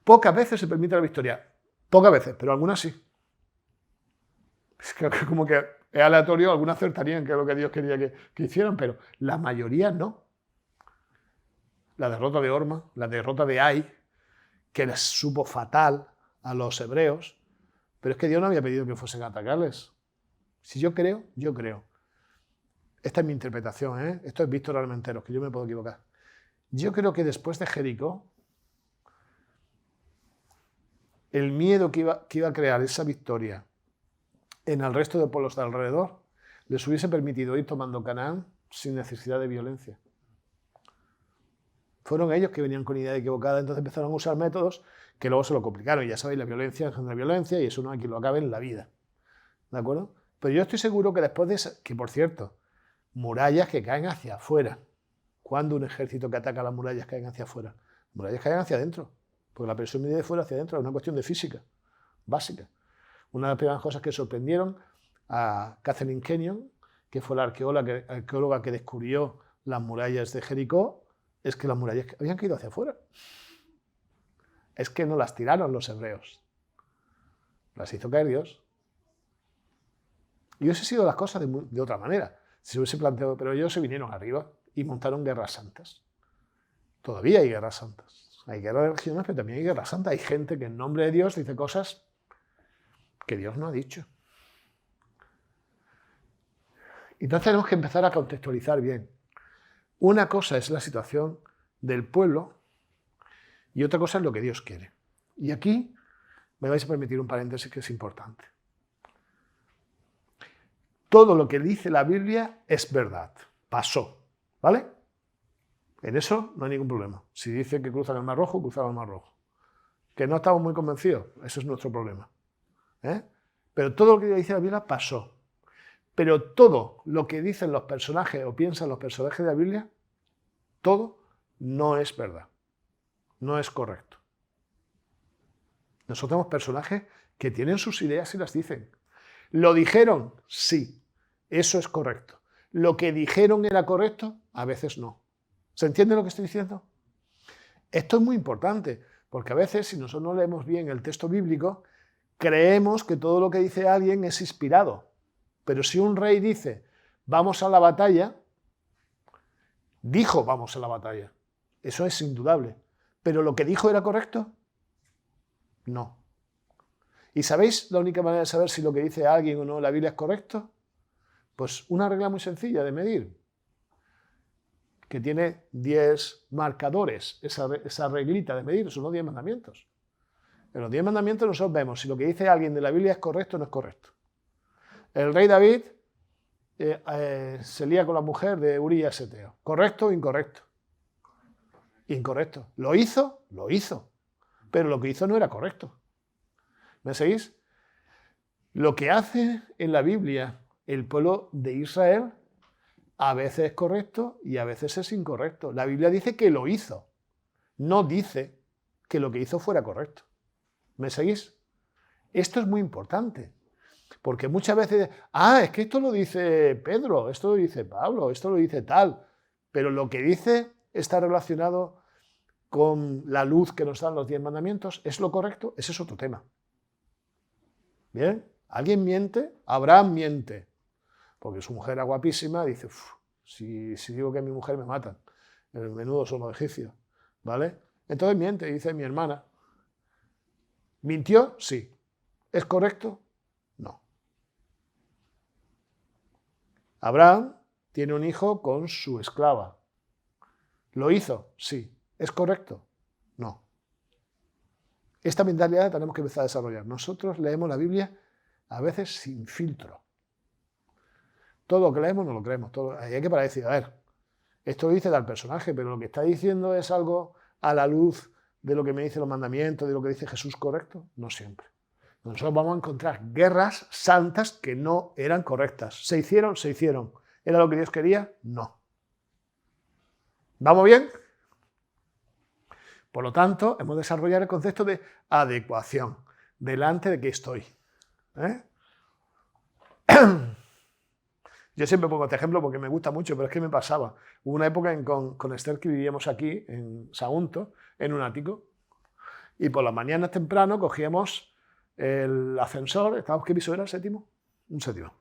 Pocas veces se permite la victoria, pocas veces, pero algunas sí. Es que como que es aleatorio, algunas acertarían que es lo que Dios quería que hicieran, pero la mayoría no. La derrota de Orma, la derrota de Ai, que les supo fatal a los hebreos, pero es que Dios no había pedido que fuesen a atacarles. Si yo creo, yo creo. Esta es mi interpretación, ¿eh? Esto es Víctor Armenteros, que yo me puedo equivocar. Yo creo que después de Jericó, el miedo que iba a crear esa victoria en el resto de pueblos de alrededor les hubiese permitido ir tomando Canaán sin necesidad de violencia. Fueron ellos que venían con idea equivocada, entonces empezaron a usar métodos que luego se lo complicaron. Y ya sabéis, la violencia engendra violencia y eso no hay quien lo acabe en la vida. ¿De acuerdo? Pero yo estoy seguro que después de eso, que por cierto, murallas que caen hacia afuera. ¿Cuándo un ejército que ataca las murallas caen hacia afuera? Murallas caen hacia adentro, porque la presión viene de fuera hacia adentro, es una cuestión de física básica. Una de las primeras cosas que sorprendieron a Catherine Kenyon, que fue la arqueóloga que descubrió las murallas de Jericó, es que las murallas habían caído hacia afuera. Es que no las tiraron los hebreos, las hizo caer Dios. Y hubiese sido las cosas de otra manera, si se hubiese planteado, pero ellos se vinieron arriba y montaron guerras santas. Todavía hay guerras santas. Hay guerras de regiones, pero también hay guerras santas. Hay gente que en nombre de Dios dice cosas que Dios no ha dicho. Entonces tenemos que empezar a contextualizar bien. Una cosa es la situación del pueblo y otra cosa es lo que Dios quiere. Y aquí me vais a permitir un paréntesis que es importante. todo lo que dice la Biblia es verdad. Pasó, ¿vale? En eso no hay ningún problema. Si dice que cruzan el Mar Rojo, cruzan el Mar Rojo. Que no estamos muy convencidos, eso es nuestro problema. Pero todo lo que dice la Biblia pasó. Pero todo lo que dicen los personajes o piensan los personajes de la Biblia, todo no es verdad. No es correcto. Nosotros tenemos personajes que tienen sus ideas y las dicen. ¿Lo dijeron? Sí, eso es correcto. ¿Lo que dijeron era correcto? A veces no. ¿Se entiende lo que estoy diciendo? Esto es muy importante, porque a veces, si nosotros no leemos bien el texto bíblico, creemos que todo lo que dice alguien es inspirado. Pero si un rey dice, vamos a la batalla, dijo vamos a la batalla. Eso es indudable. ¿Pero lo que dijo era correcto? No. ¿Y sabéis la única manera de saber si lo que dice alguien o no la Biblia es correcto? Pues una regla muy sencilla de medir, que tiene 10 marcadores, esa reglita de medir, son los 10 mandamientos. En los 10 mandamientos nosotros vemos si lo que dice alguien de la Biblia es correcto o no es correcto. El rey David se lía con la mujer de Urías Eteo. ¿Correcto o incorrecto? Incorrecto. ¿Lo hizo? Lo hizo. Pero lo que hizo no era correcto. ¿Me seguís? Lo que hace en la Biblia el pueblo de Israel a veces es correcto y a veces es incorrecto. La Biblia dice que lo hizo. No dice que lo que hizo fuera correcto. ¿Me seguís? Esto es muy importante. Porque muchas veces, es que esto lo dice Pedro, esto lo dice Pablo, esto lo dice tal. Pero lo que dice está relacionado con la luz que nos dan los 10 mandamientos. ¿Es lo correcto? Ese es otro tema. ¿Bien? ¿Alguien miente? Abraham miente. Porque su mujer era guapísima, dice, si digo que mi mujer me matan. El menudo son los egipcios. ¿Vale? Entonces miente, dice mi hermana. ¿Mintió? Sí. ¿Es correcto? No. Abraham tiene un hijo con su esclava. ¿Lo hizo? Sí. ¿Es correcto? No. Esta mentalidad tenemos que empezar a desarrollar. Nosotros leemos la Biblia a veces sin filtro. Todo lo que leemos no lo creemos. Hay que parar y decir, a ver, esto lo dice tal personaje, pero lo que está diciendo es algo a la luz de lo que me dicen los mandamientos, de lo que dice Jesús, ¿correcto? No siempre. Nosotros vamos a encontrar guerras santas que no eran correctas. ¿Se hicieron? Se hicieron. ¿Era lo que Dios quería? No. ¿Vamos bien? Por lo tanto, hemos desarrollado el concepto de adecuación. ¿Delante de qué estoy? Yo siempre pongo este ejemplo porque me gusta mucho, pero es que me pasaba. Hubo una época con Esther que vivíamos aquí, en Sagunto, en un ático, y por las mañanas temprano cogíamos el ascensor. ¿Qué piso era? ¿El séptimo? Un séptimo.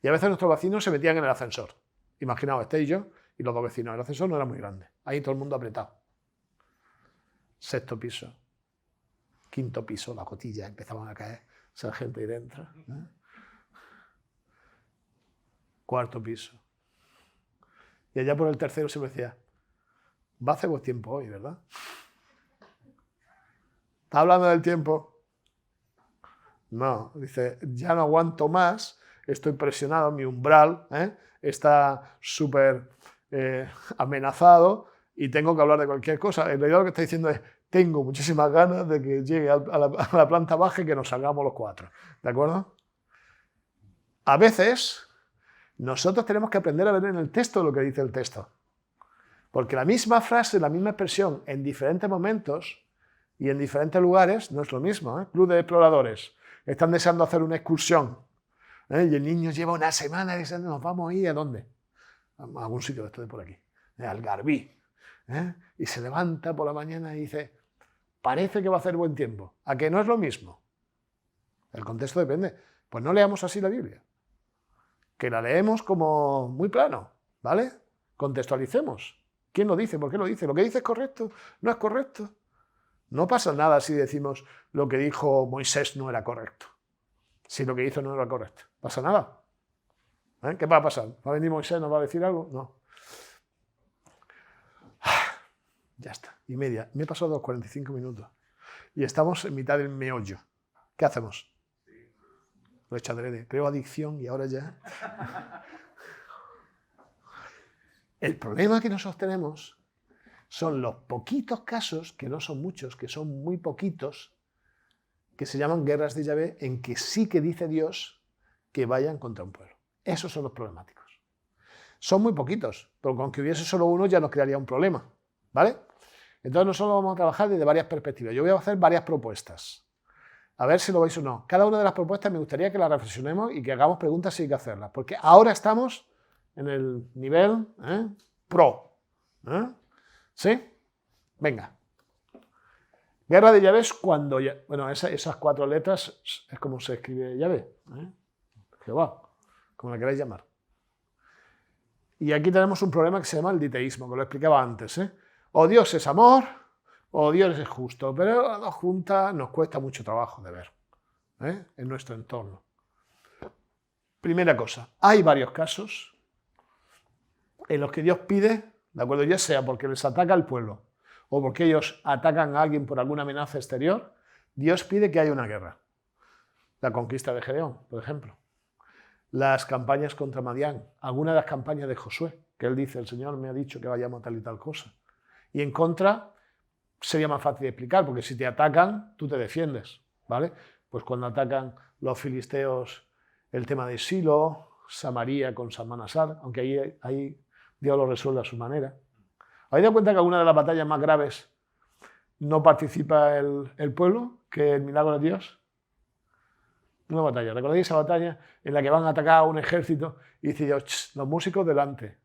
Y a veces nuestros vecinos se metían en el ascensor. Imaginaos, Esther y yo y los dos vecinos. El ascensor no era muy grande. Ahí todo el mundo apretado. Sexto piso. Quinto piso, las gotillas empezaban a caer. Esa gente ahí dentro. Cuarto piso. Y allá por el tercero se me decía, va a hacer buen tiempo hoy, ¿verdad? ¿Está hablando del tiempo? No, dice, ya no aguanto más, estoy presionado, mi umbral está súper amenazado y tengo que hablar de cualquier cosa. En realidad lo que está diciendo es, tengo muchísimas ganas de que llegue a la planta baja y que nos salgamos los cuatro. ¿De acuerdo? A veces nosotros tenemos que aprender a ver en el texto lo que dice el texto. Porque la misma frase, la misma expresión en diferentes momentos y en diferentes lugares no es lo mismo. Club de exploradores. Están deseando hacer una excursión. Y el niño lleva una semana diciendo, nos vamos a ir ¿a dónde? A algún sitio de esto de por aquí. Al Garbí. Y se levanta por la mañana y dice, parece que va a hacer buen tiempo. ¿A que no es lo mismo? El contexto depende. Pues no leamos así la Biblia. Que la leemos como muy plano, ¿vale? Contextualicemos. ¿Quién lo dice? ¿Por qué lo dice? ¿Lo que dice es correcto? ¿No es correcto? No pasa nada si decimos lo que dijo Moisés no era correcto. Si lo que hizo no era correcto. ¿Pasa nada? ¿Qué va a pasar? ¿Va a venir Moisés? ¿Nos va a decir algo? No. Ya está. Y media. Me he pasado los 45 minutos. Y estamos en mitad del meollo. ¿Qué hacemos? Lo he hecho adrede. Creo adicción y ahora ya... El problema que nosotros tenemos son los poquitos casos, que no son muchos, que son muy poquitos, que se llaman guerras de Yahvé, en que sí que dice Dios que vayan contra un pueblo. Esos son los problemáticos. Son muy poquitos, pero con que hubiese solo uno ya nos crearía un problema, ¿vale? Entonces nosotros vamos a trabajar desde varias perspectivas. Yo voy a hacer varias propuestas. A ver si lo veis o no. Cada una de las propuestas me gustaría que las reflexionemos y que hagamos preguntas si hay que hacerlas. Porque ahora estamos en el nivel pro. ¿Sí? Venga. Guerra de Yahvé es cuando... Bueno, esas 4 letras es como se escribe Yahvé. Jehová, como la queráis llamar. Y aquí tenemos un problema que se llama el diteísmo, que lo explicaba antes. O Dios es amor, o Dios es justo. Pero las dos juntas nos cuesta mucho trabajo de ver en nuestro entorno. Primera cosa, hay varios casos en los que Dios pide, ¿de acuerdo? Ya sea porque les ataca al pueblo o porque ellos atacan a alguien por alguna amenaza exterior, Dios pide que haya una guerra. La conquista de Gedeón, por ejemplo. Las campañas contra Madián, alguna de las campañas de Josué, que él dice, el Señor me ha dicho que vayamos a tal y tal cosa. Y en contra sería más fácil de explicar, porque si te atacan, tú te defiendes, ¿vale? Pues cuando atacan los filisteos el tema de Silo, Samaria con Salmanasar, aunque ahí Dios lo resuelve a su manera. ¿Habéis dado cuenta que alguna de las batallas más graves no participa el pueblo, que el milagro de Dios? Una batalla. ¿Recordáis esa batalla en la que van a atacar a un ejército y dice Dios, los músicos delante?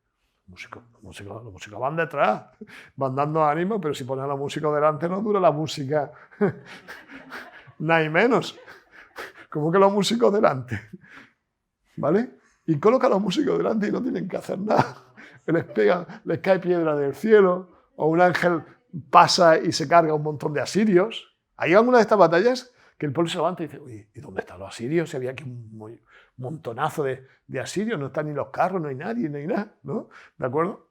Los músicos van detrás, van dando ánimo, pero si ponen a los músicos delante no dura la música, nada y menos. ¿Cómo que los músicos delante? ¿Vale? Y coloca a los músicos delante y no tienen que hacer nada. Les cae piedra del cielo, o un ángel pasa y se carga un montón de asirios. Hay alguna de estas batallas que el pueblo se levanta y dice, oye, ¿y dónde están los asirios? Si había aquí un montonazo de asirios, no están ni los carros, no hay nadie, no hay nada, ¿no? ¿De acuerdo?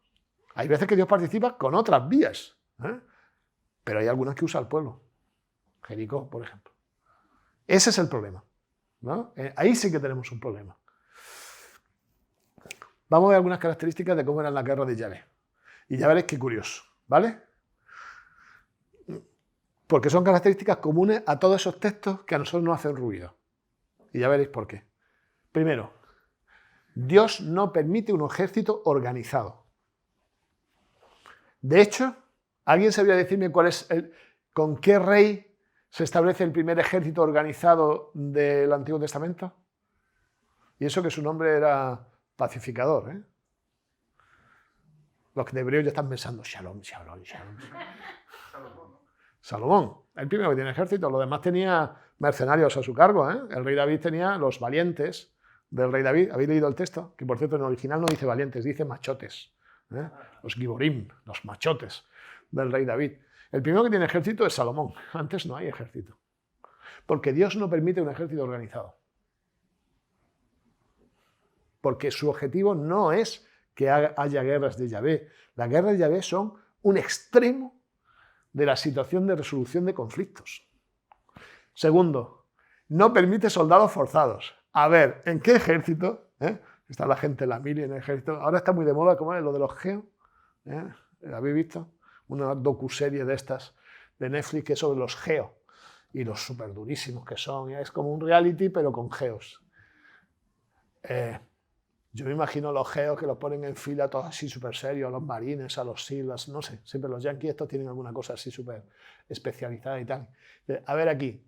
Hay veces que Dios participa con otras vías, pero hay algunas que usa el pueblo. Jericó, por ejemplo. Ese es el problema, ¿no? Ahí sí que tenemos un problema. Vamos a ver algunas características de cómo eran las guerras de Yahvé. Y ya veréis qué curioso, ¿vale? Porque son características comunes a todos esos textos que a nosotros nos hacen ruido. Y ya veréis por qué. Primero, Dios no permite un ejército organizado. De hecho, ¿alguien sabría decirme con qué rey se establece el primer ejército organizado del Antiguo Testamento? Y eso que su nombre era pacificador, ¿eh? Los de hebreo ya están pensando, Shalom, Shalom, Shalom. Salomón, el primero que tiene ejército, los demás tenía mercenarios a su cargo, ¿eh? El rey David tenía los valientes del rey David. ¿Habéis leído el texto? Que por cierto en el original no dice valientes, dice machotes, ¿eh? Los giborim, los machotes del rey David. El primero que tiene ejército es Salomón. Antes no hay ejército. Porque Dios no permite un ejército organizado. Porque su objetivo no es que haya guerras de Yahvé. Las guerras de Yahvé son un extremo de la situación de resolución de conflictos. Segundo, no permite soldados forzados. A ver, ¿en qué ejército? Está la gente en la mili en el ejército. Ahora está muy de moda, ¿cómo es? Lo de los geo. ¿Habéis visto? Una docuserie de estas de Netflix que es sobre los geo y los súper durísimos que son. Es como un reality, pero con geos. Yo me imagino los geos que los ponen en fila todos así súper serios, a los marines, a los SEALs, no sé, siempre los yanquis estos tienen alguna cosa así súper especializada y tal. A ver aquí,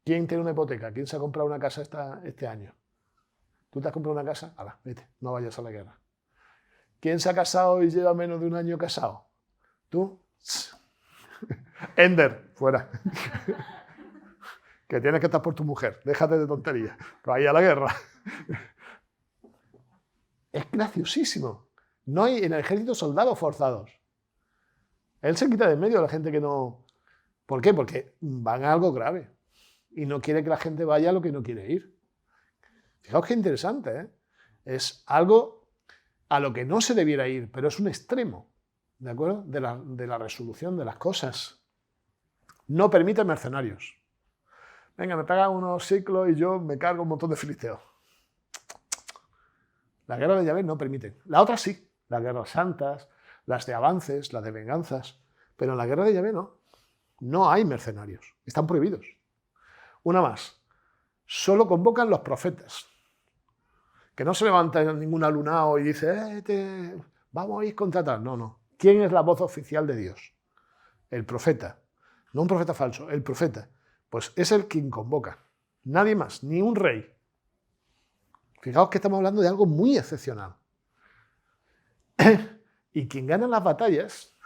¿quién tiene una hipoteca? ¿Quién se ha comprado una casa este año? ¿Tú te has comprado una casa? Hala, vete, no vayas a la guerra. ¿Quién se ha casado y lleva menos de un año casado? ¿Tú? Ender, fuera. Que tienes que estar por tu mujer, déjate de tonterías, vaya a la guerra. Es graciosísimo. No hay en el ejército soldados forzados. Él se quita de en medio a la gente que no... ¿Por qué? Porque van a algo grave. Y no quiere que la gente vaya a lo que no quiere ir. Fijaos qué interesante, ¿eh? Es algo a lo que no se debiera ir, pero es un extremo, ¿de acuerdo? De la resolución de las cosas. No permite mercenarios. venga, me pega unos ciclos y yo me cargo un montón de filisteos. La guerra de Yahvé no permite. La otra sí, las guerras santas, las de avances, las de venganzas, pero en la guerra de Yahvé no. No hay mercenarios, están prohibidos. Una más, solo convocan los profetas. Que no se levanta ningún alunao y dice, vamos a ir contra tal. No, no. ¿Quién es la voz oficial de Dios? El profeta. No un profeta falso, el profeta. Pues es el quien convoca. Nadie más, ni un rey. Fijaos que estamos hablando de algo muy excepcional. Y quien gana las batallas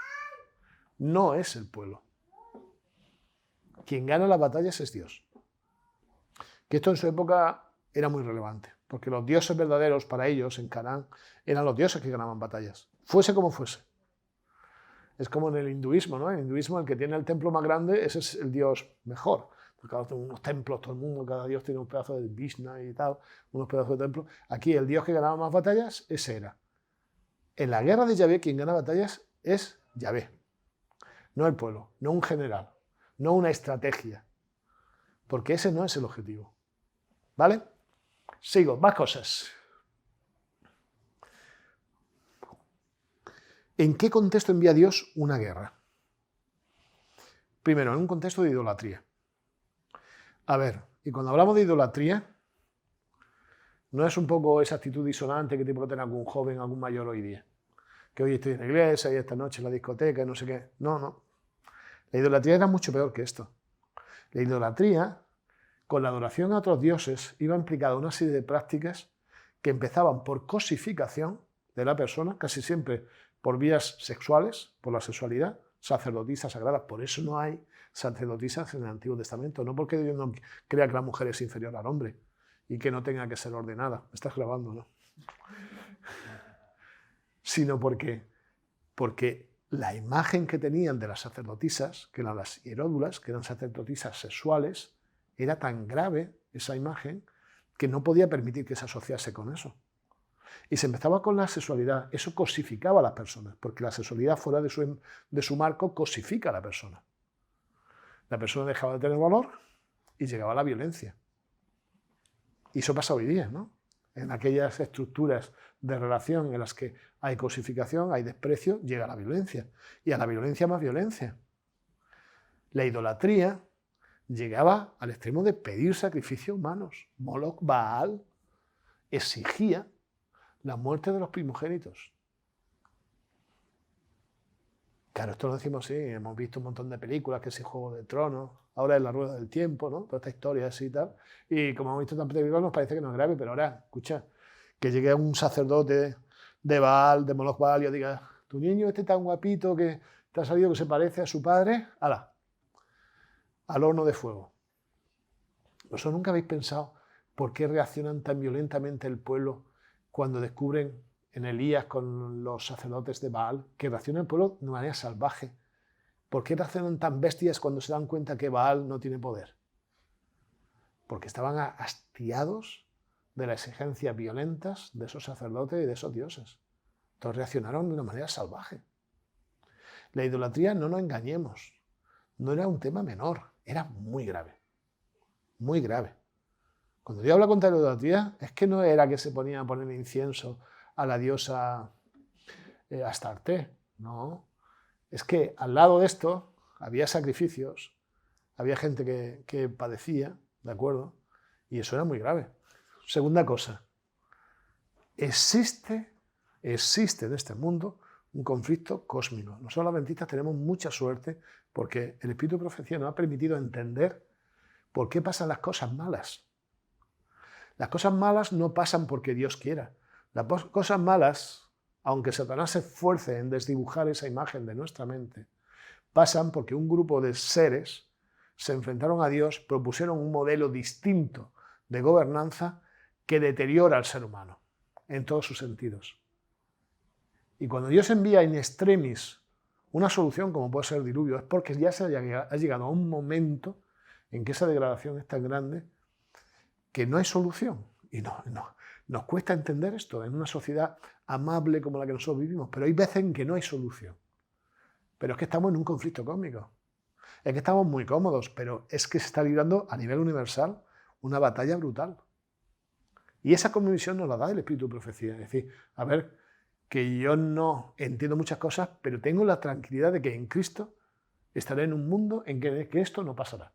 no es el pueblo. Quien gana las batallas es Dios. Que esto en su época era muy relevante, porque los dioses verdaderos para ellos en Canaán eran los dioses que ganaban batallas, fuese como fuese. Es como en el hinduismo, ¿no? En el hinduismo el que tiene el templo más grande, ese es el dios mejor. Porque tiene unos templos, todo el mundo, cada dios tiene un pedazo de Vishnu y tal, unos pedazos de templo. Aquí el dios que ganaba más batallas, ese era. En la guerra de Yahvé, quien gana batallas es Yahvé, no el pueblo, no un general, no una estrategia, porque ese no es el objetivo. ¿Vale? Sigo, más cosas. ¿En qué contexto envía Dios una guerra? Primero, en un contexto de idolatría. A ver, y cuando hablamos de idolatría, no es un poco esa actitud disonante que te puede tener algún joven, algún mayor hoy día. Que hoy estoy en la iglesia y esta noche en la discoteca y no sé qué. No, no. La idolatría era mucho peor que esto. La idolatría, con la adoración a otros dioses, iba implicada una serie de prácticas que empezaban por cosificación de la persona, casi siempre por vías sexuales, por la sexualidad, sacerdotisas sagradas. Por eso no hay sacerdotisas en el Antiguo Testamento, no porque Dios no crea que la mujer es inferior al hombre y que no tenga que ser ordenada. Me estás grabando, ¿no? Sino porque la imagen que tenían de las sacerdotisas, que eran las hieródulas, que eran sacerdotisas sexuales, era tan grave esa imagen que no podía permitir que se asociase con eso. Y se empezaba con la sexualidad. Eso cosificaba a las personas, porque la sexualidad fuera de su marco cosifica a la persona. La persona dejaba de tener valor y llegaba a la violencia. Y eso pasa hoy día, ¿no? En aquellas estructuras de relación en las que hay cosificación, hay desprecio, llega la violencia. Y a la violencia más violencia. La idolatría llegaba al extremo de pedir sacrificios humanos. Moloch, Baal, exigía la muerte de los primogénitos. Claro, esto lo decimos así, hemos visto un montón de películas, que es Juego de Tronos, ahora es La Rueda del Tiempo, ¿no? Toda esta historia así y tal. Y como hemos visto tantas películas, nos parece que no es grave, pero ahora, escucha, que llegue un sacerdote de Baal, de Moloch Baal, y os diga, tu niño este tan guapito que te ha salido que se parece a su padre, ¡hala! Al horno de fuego. ¿Vosotros nunca habéis pensado por qué reaccionan tan violentamente el pueblo cuando descubren en Elías con los sacerdotes de Baal, que reacciona el pueblo de manera salvaje? ¿Por qué reaccionan tan bestias cuando se dan cuenta que Baal no tiene poder? Porque estaban hastiados de las exigencias violentas de esos sacerdotes y de esos dioses. Entonces reaccionaron de una manera salvaje. La idolatría, no nos engañemos, no era un tema menor, era muy grave. Muy grave. Cuando Dios habla contra la idolatría, es que no era que se ponían a poner incienso a la diosa Astarte, no. Es que al lado de esto había sacrificios, había gente que padecía, ¿de acuerdo? Y eso era muy grave. Segunda cosa, existe en este mundo un conflicto cósmico. Nosotros los adventistas tenemos mucha suerte porque el Espíritu de Profecía nos ha permitido entender por qué pasan las cosas malas. Las cosas malas no pasan porque Dios quiera. Las cosas malas, aunque Satanás se esfuerce en desdibujar esa imagen de nuestra mente, pasan porque un grupo de seres se enfrentaron a Dios, propusieron un modelo distinto de gobernanza que deteriora al ser humano en todos sus sentidos. Y cuando Dios envía in extremis una solución, como puede ser el diluvio, es porque ya se ha llegado a un momento en que esa degradación es tan grande que no hay solución. Y nos cuesta entender esto en una sociedad amable como la que nosotros vivimos, pero hay veces en que no hay solución. Pero es que estamos en un conflicto cósmico. Es que estamos muy cómodos, pero es que se está librando a nivel universal una batalla brutal. Y esa convicción nos la da el Espíritu de Profecía. Es decir, a ver, que yo no entiendo muchas cosas, pero tengo la tranquilidad de que en Cristo estaré en un mundo en que esto no pasará.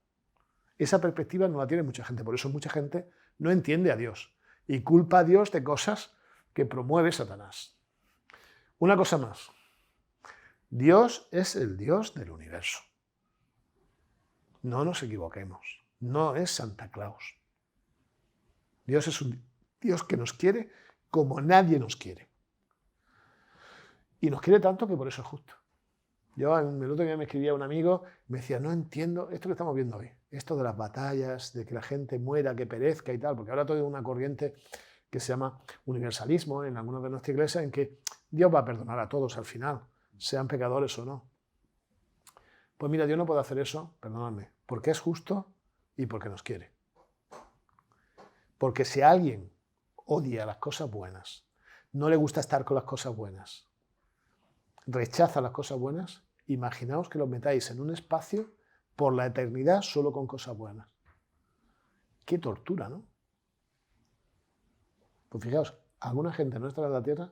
Esa perspectiva no la tiene mucha gente, por eso mucha gente no entiende a Dios y culpa a Dios de cosas que promueve Satanás. Una cosa más. Dios es el Dios del universo. No nos equivoquemos. No es Santa Claus. Dios es un Dios que nos quiere como nadie nos quiere. Y nos quiere tanto que por eso es justo. Yo el otro día me escribía un amigo, me decía, no entiendo esto que estamos viendo hoy, esto de las batallas, de que la gente muera, que perezca y tal, porque ahora todo hay una corriente que se llama universalismo en algunas de nuestras iglesias, en que Dios va a perdonar a todos al final, sean pecadores o no. Pues mira, Dios no puede hacer eso, perdonadme, porque es justo y porque nos quiere. Porque si alguien odia las cosas buenas, no le gusta estar con las cosas buenas, rechaza las cosas buenas, imaginaos que los metáis en un espacio por la eternidad solo con cosas buenas. Qué tortura, ¿no? Pues fijaos, alguna gente no estará en la tierra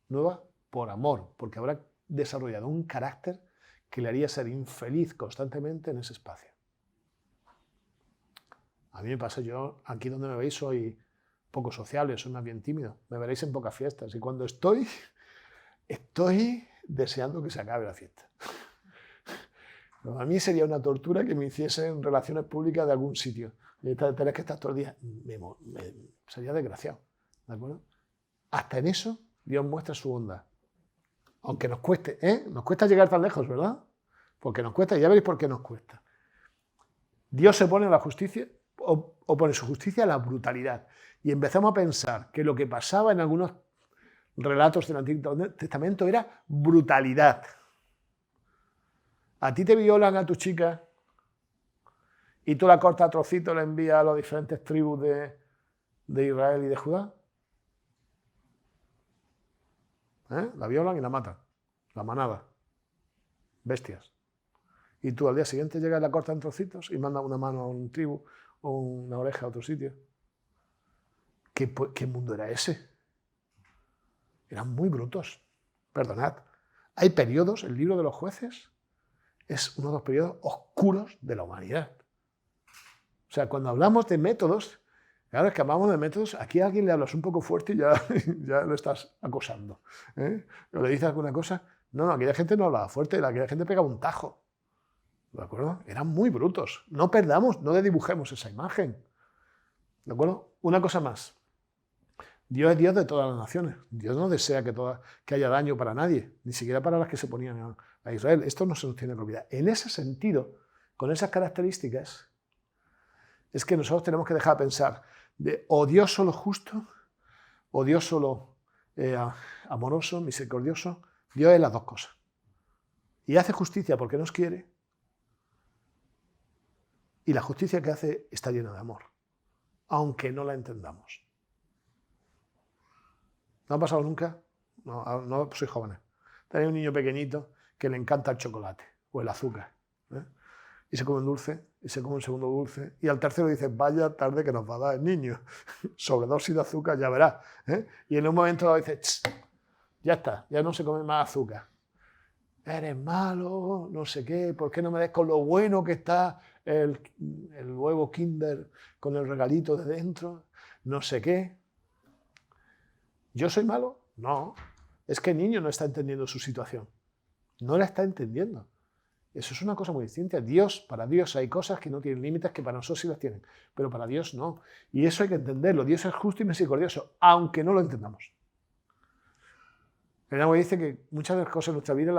nueva por amor, porque habrá desarrollado un carácter que le haría ser infeliz constantemente en ese espacio. A mí me pasa, yo aquí donde me veis soy poco sociable, soy más bien tímido, me veréis en pocas fiestas y cuando estoy deseando que se acabe la fiesta. A mí sería una tortura que me hiciesen relaciones públicas de algún sitio. Y tenés que estar todo el día. Sería desgraciado. ¿De acuerdo? Hasta en eso Dios muestra su bondad. Aunque nos cueste, ¿eh? Nos cuesta llegar tan lejos, ¿verdad? Porque nos cuesta, y ya veréis por qué nos cuesta. Dios se pone a la justicia, o pone su justicia a la brutalidad. Y empezamos a pensar que lo que pasaba en algunos relatos del Antiguo Testamento era brutalidad. A ti te violan a tu chica y tú la cortas a trocitos y la envías a las diferentes tribus de Israel y de Judá. La violan y la matan. La manada. Bestias. Y tú al día siguiente llegas y la cortas en trocitos y mandas una mano a una tribu o una oreja a otro sitio. ¿Qué mundo era ese? Eran muy brutos. Perdonad. Hay periodos, el libro de los jueces es uno de los periodos oscuros de la humanidad. O sea, cuando hablamos de métodos, claro, es que hablamos de métodos, aquí a alguien le hablas un poco fuerte y ya lo estás acosando. O le dices alguna cosa. No, aquella gente no hablaba fuerte, aquella gente pegaba un tajo. ¿De acuerdo? Eran muy brutos. No perdamos, no dibujemos esa imagen. ¿De acuerdo? Una cosa más. Dios es Dios de todas las naciones. Dios no desea que haya daño para nadie, ni siquiera para las que se ponían a Israel. Esto no se nos tiene que olvidar. En ese sentido, con esas características, es que nosotros tenemos que dejar de pensar de o Dios solo justo, o Dios solo amoroso, misericordioso. Dios es las dos cosas. Y hace justicia porque nos quiere, y la justicia que hace está llena de amor, aunque no la entendamos. ¿No ha pasado nunca? No sois jóvenes. Tenéis un niño pequeñito que le encanta el chocolate o el azúcar. Y se come un dulce, y se come un segundo dulce, y al tercero dice, vaya tarde que nos va a dar el niño. Sobredosis de azúcar, ya verás. Y en un momento dado dice, ya está, ya no se come más azúcar. Eres malo, no sé qué, ¿por qué no me des con lo bueno que está el huevo Kinder con el regalito de dentro? No sé qué. ¿Yo soy malo? No. Es que el niño no está entendiendo su situación. No la está entendiendo. Eso es una cosa muy distinta. Para Dios hay cosas que no tienen límites, que para nosotros sí las tienen, pero para Dios no. Y eso hay que entenderlo. Dios es justo y misericordioso, aunque no lo entendamos. El agua dice que muchas de las cosas en nuestra vida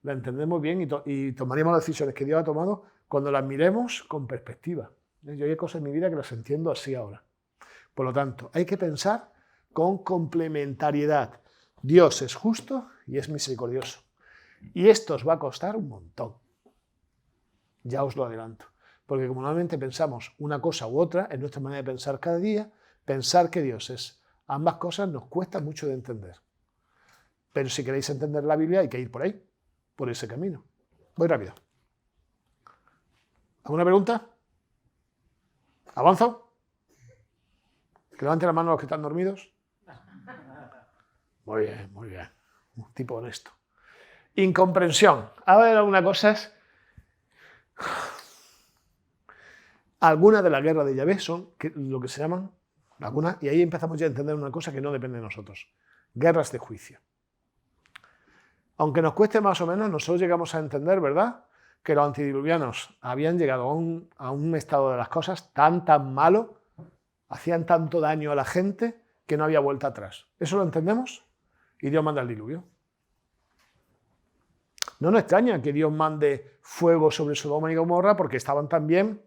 la entendemos bien y tomaríamos las decisiones que Dios ha tomado cuando las miremos con perspectiva. Yo hay cosas en mi vida que las entiendo así ahora. Por lo tanto, hay que pensar con complementariedad. Dios es justo y es misericordioso. Y esto os va a costar un montón. Ya os lo adelanto. Porque como normalmente pensamos una cosa u otra, en nuestra manera de pensar cada día, pensar que Dios es ambas cosas nos cuesta mucho de entender. Pero si queréis entender la Biblia hay que ir por ahí, por ese camino. Voy rápido. ¿Alguna pregunta? ¿Avanzo? Que levanten la mano los que están dormidos. Muy bien, muy bien. Un tipo honesto. Incomprensión. A ver, algunas cosas. Algunas de las guerras de Yahvé son lo que se llaman, algunas, y ahí empezamos ya a entender una cosa que no depende de nosotros. Guerras de juicio. Aunque nos cueste más o menos, nosotros llegamos a entender, ¿verdad?, que los antidiluvianos habían llegado a un estado de las cosas tan malo, hacían tanto daño a la gente, que no había vuelta atrás. ¿Eso lo entendemos? Y Dios manda el diluvio. No nos extraña que Dios mande fuego sobre Sodoma y Gomorra porque estaban también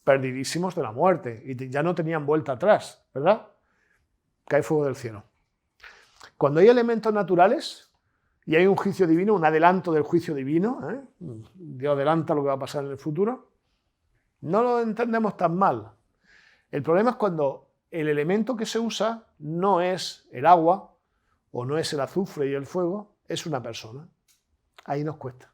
perdidísimos de la muerte y ya no tenían vuelta atrás, ¿verdad? Cae fuego del cielo. Cuando hay elementos naturales y hay un juicio divino, un adelanto del juicio divino, Dios adelanta lo que va a pasar en el futuro, no lo entendemos tan mal. El problema es cuando el elemento que se usa no es el agua o no es el azufre y el fuego, es una persona. Ahí nos cuesta.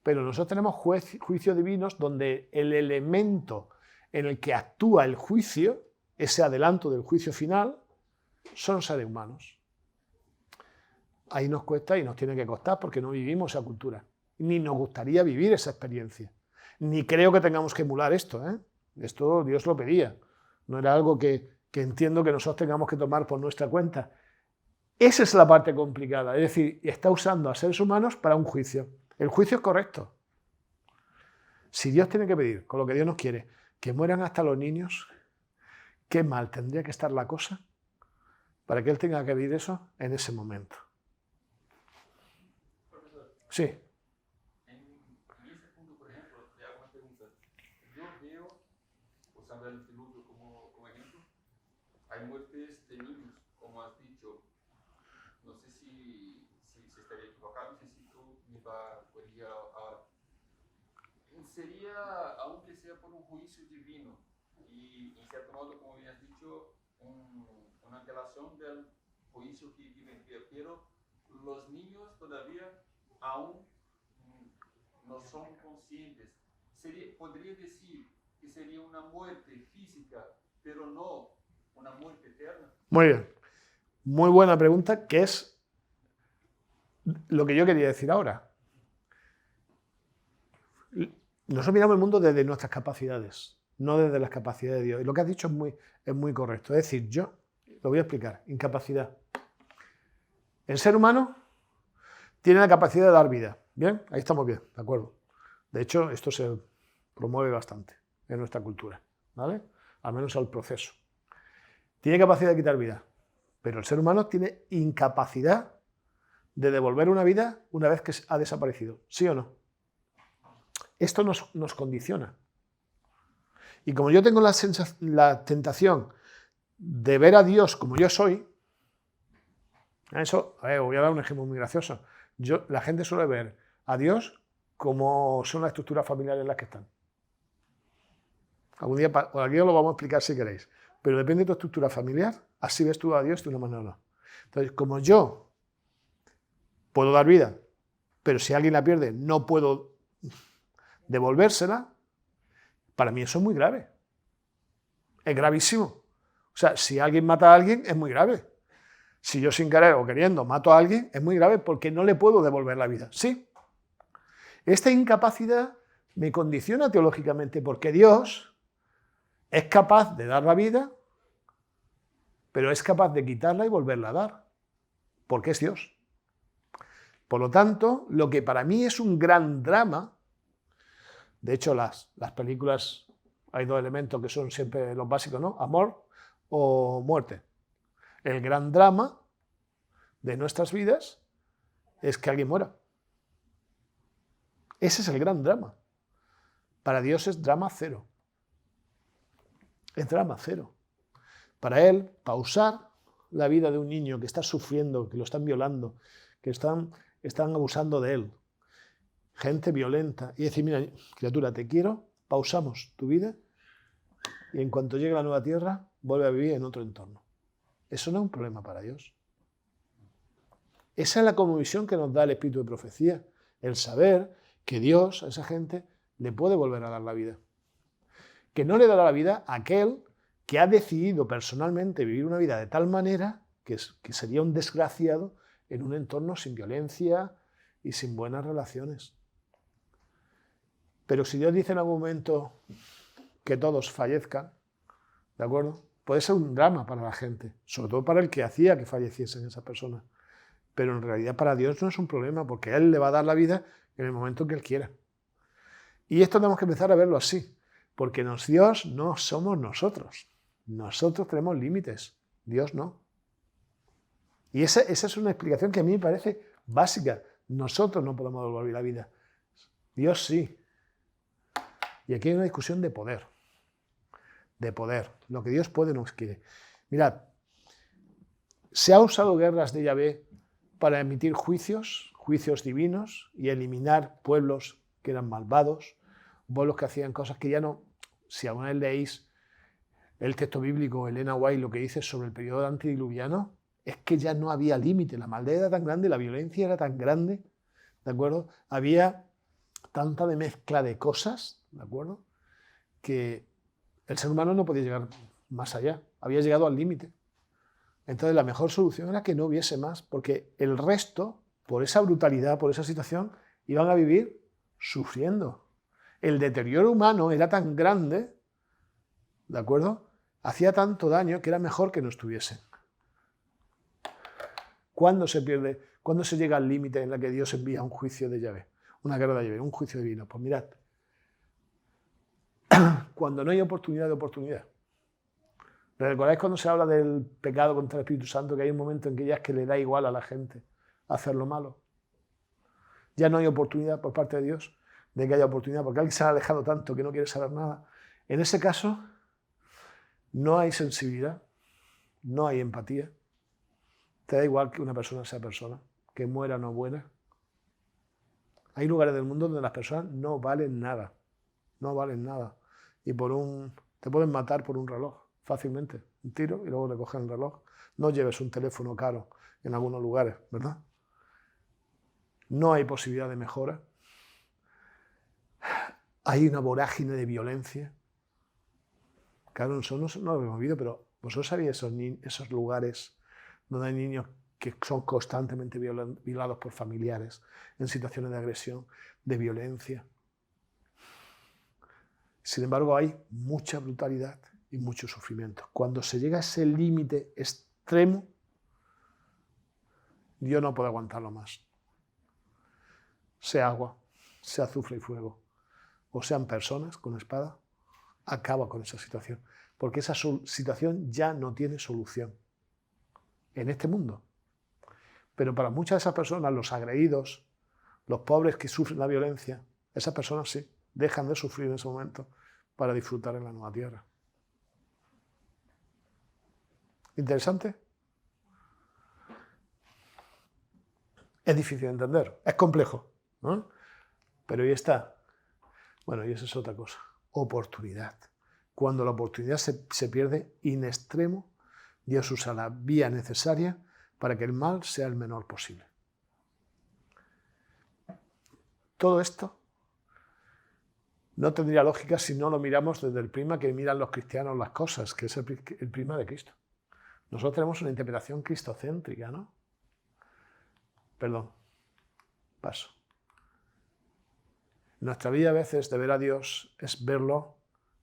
Pero nosotros tenemos juicios divinos donde el elemento en el que actúa el juicio, ese adelanto del juicio final, son seres humanos. Ahí nos cuesta y nos tiene que costar porque no vivimos esa cultura. Ni nos gustaría vivir esa experiencia. Ni creo que tengamos que emular esto. Esto Dios lo pedía. No era algo que entiendo que nosotros tengamos que tomar por nuestra cuenta. Esa es la parte complicada. Es decir, está usando a seres humanos para un juicio. El juicio es correcto. Si Dios tiene que pedir, con lo que Dios nos quiere, que mueran hasta los niños, qué mal tendría que estar la cosa para que Él tenga que pedir eso en ese momento. Profesor, Sí. en ese punto, por ejemplo, le hago una pregunta. Yo veo, usando el diluvio como ejemplo, hay muertes de niños, como has dicho. No sé si estaría equivocado, no sé si tú me podría ahora. Sería, aunque sea por un juicio divino, y en cierto modo, como bien has dicho, una antelación del juicio que vendría, pero los niños todavía aún no son conscientes. Podría decir que sería una muerte física, pero no una muerte eterna. Muy bien. Muy buena pregunta, que es lo que yo quería decir ahora. Nosotros miramos el mundo desde nuestras capacidades, no desde las capacidades de Dios. Y lo que has dicho es muy correcto. Es decir, yo lo voy a explicar. Incapacidad. El ser humano tiene la capacidad de dar vida. ¿Bien? Ahí estamos bien, ¿de acuerdo? De hecho, esto se promueve bastante en nuestra cultura, ¿vale? Al menos al proceso. Tiene capacidad de quitar vida, pero el ser humano tiene incapacidad de devolver una vida una vez que ha desaparecido. ¿Sí o no? Esto nos condiciona. Y como yo tengo la tentación de ver a Dios como yo soy, eso, voy a dar un ejemplo muy gracioso. La gente suele ver a Dios como son las estructuras familiares en las que están. Algún día aquí os lo vamos a explicar si queréis. Pero depende de tu estructura familiar, así ves tú a Dios de una manera o no. Entonces, como yo puedo dar vida, pero si alguien la pierde no puedo devolvérsela, para mí eso es muy grave. Es gravísimo. O sea, si alguien mata a alguien, es muy grave. Si yo sin querer o queriendo mato a alguien, es muy grave porque no le puedo devolver la vida. Sí. Esta incapacidad me condiciona teológicamente porque Dios es capaz de dar la vida, pero es capaz de quitarla y volverla a dar, porque es Dios. Por lo tanto, lo que para mí es un gran drama, de hecho las películas hay dos elementos que son siempre los básicos, ¿no? Amor o muerte. El gran drama de nuestras vidas es que alguien muera. Ese es el gran drama. Para Dios es drama cero. Es drama cero. Para Él, pausar la vida de un niño que está sufriendo, que lo están violando, que están abusando de él, gente violenta, y decir, mira, criatura, te quiero, pausamos tu vida y en cuanto llegue a la nueva tierra, vuelve a vivir en otro entorno. Eso no es un problema para Dios. Esa es la convicción que nos da el espíritu de profecía, el saber que Dios a esa gente le puede volver a dar la vida. Que no le dará la vida a aquel que ha decidido personalmente vivir una vida de tal manera que sería un desgraciado en un entorno sin violencia y sin buenas relaciones. Pero si Dios dice en algún momento que todos fallezcan, ¿de acuerdo? Puede ser un drama para la gente, sobre todo para el que hacía que falleciesen esas personas. Pero en realidad para Dios no es un problema, porque Él le va a dar la vida en el momento que Él quiera. Y esto tenemos que empezar a verlo así, porque Dios no somos nosotros. Nosotros tenemos límites, Dios no. Y esa es una explicación que a mí me parece básica. Nosotros no podemos devolver la vida. Dios sí. Y aquí hay una discusión de poder. De poder. Lo que Dios puede nos quiere. Mirad, se ha usado guerras de Yahvé para emitir juicios divinos y eliminar pueblos que eran malvados, pueblos que hacían cosas que ya no... Si alguna vez leéis el texto bíblico, Elena White, lo que dice sobre el periodo antediluviano, es que ya no había límite, la maldad era tan grande, la violencia era tan grande, ¿de acuerdo? Había tanta de mezcla de cosas, ¿de acuerdo? Que el ser humano no podía llegar más allá, había llegado al límite. Entonces la mejor solución era que no hubiese más, porque el resto, por esa brutalidad, por esa situación, iban a vivir sufriendo. El deterioro humano era tan grande, ¿de acuerdo? Hacía tanto daño que era mejor que no estuviesen. ¿Cuándo se pierde? ¿Cuándo se llega al límite en la que Dios envía un juicio de Yahvé? Una guerra de Yahvé, un juicio divino. Pues mirad, cuando no hay oportunidad de oportunidad. ¿Recordáis cuando se habla del pecado contra el Espíritu Santo, que hay un momento en que ya es que le da igual a la gente hacer lo malo? Ya no hay oportunidad por parte de Dios de que haya oportunidad, porque alguien se ha alejado tanto que no quiere saber nada. En ese caso, no hay sensibilidad, no hay empatía. Te da igual que una persona sea persona, que muera o no muera. Hay lugares del mundo donde las personas no valen nada, no valen nada. Y te pueden matar por un reloj, fácilmente, un tiro y luego le cogen el reloj. No lleves un teléfono caro en algunos lugares, ¿verdad? No hay posibilidad de mejora. Hay una vorágine de violencia. Claro, nosotros no lo hemos vivido, pero vosotros sabéis esos lugares donde hay niños que son constantemente violados por familiares, en situaciones de agresión, de violencia. Sin embargo, hay mucha brutalidad y mucho sufrimiento. Cuando se llega a ese límite extremo, Dios no puede aguantarlo más. Sea agua, sea azufre y fuego, o sean personas con espada, acaba con esa situación, porque esa situación ya no tiene solución en este mundo. Pero para muchas de esas personas, los agredidos, los pobres que sufren la violencia, esas personas sí, dejan de sufrir en ese momento para disfrutar en la nueva tierra. ¿Interesante? Es difícil de entender, es complejo, ¿no? Pero ahí está. Bueno, y eso es otra cosa. Oportunidad. Cuando la oportunidad se pierde in extremo, Dios usa la vía necesaria para que el mal sea el menor posible. Todo esto no tendría lógica si no lo miramos desde el prisma que miran los cristianos las cosas, que es el prisma de Cristo. Nosotros tenemos una interpretación cristocéntrica, ¿no? Perdón, paso. Nuestra vida a veces de ver a Dios es verlo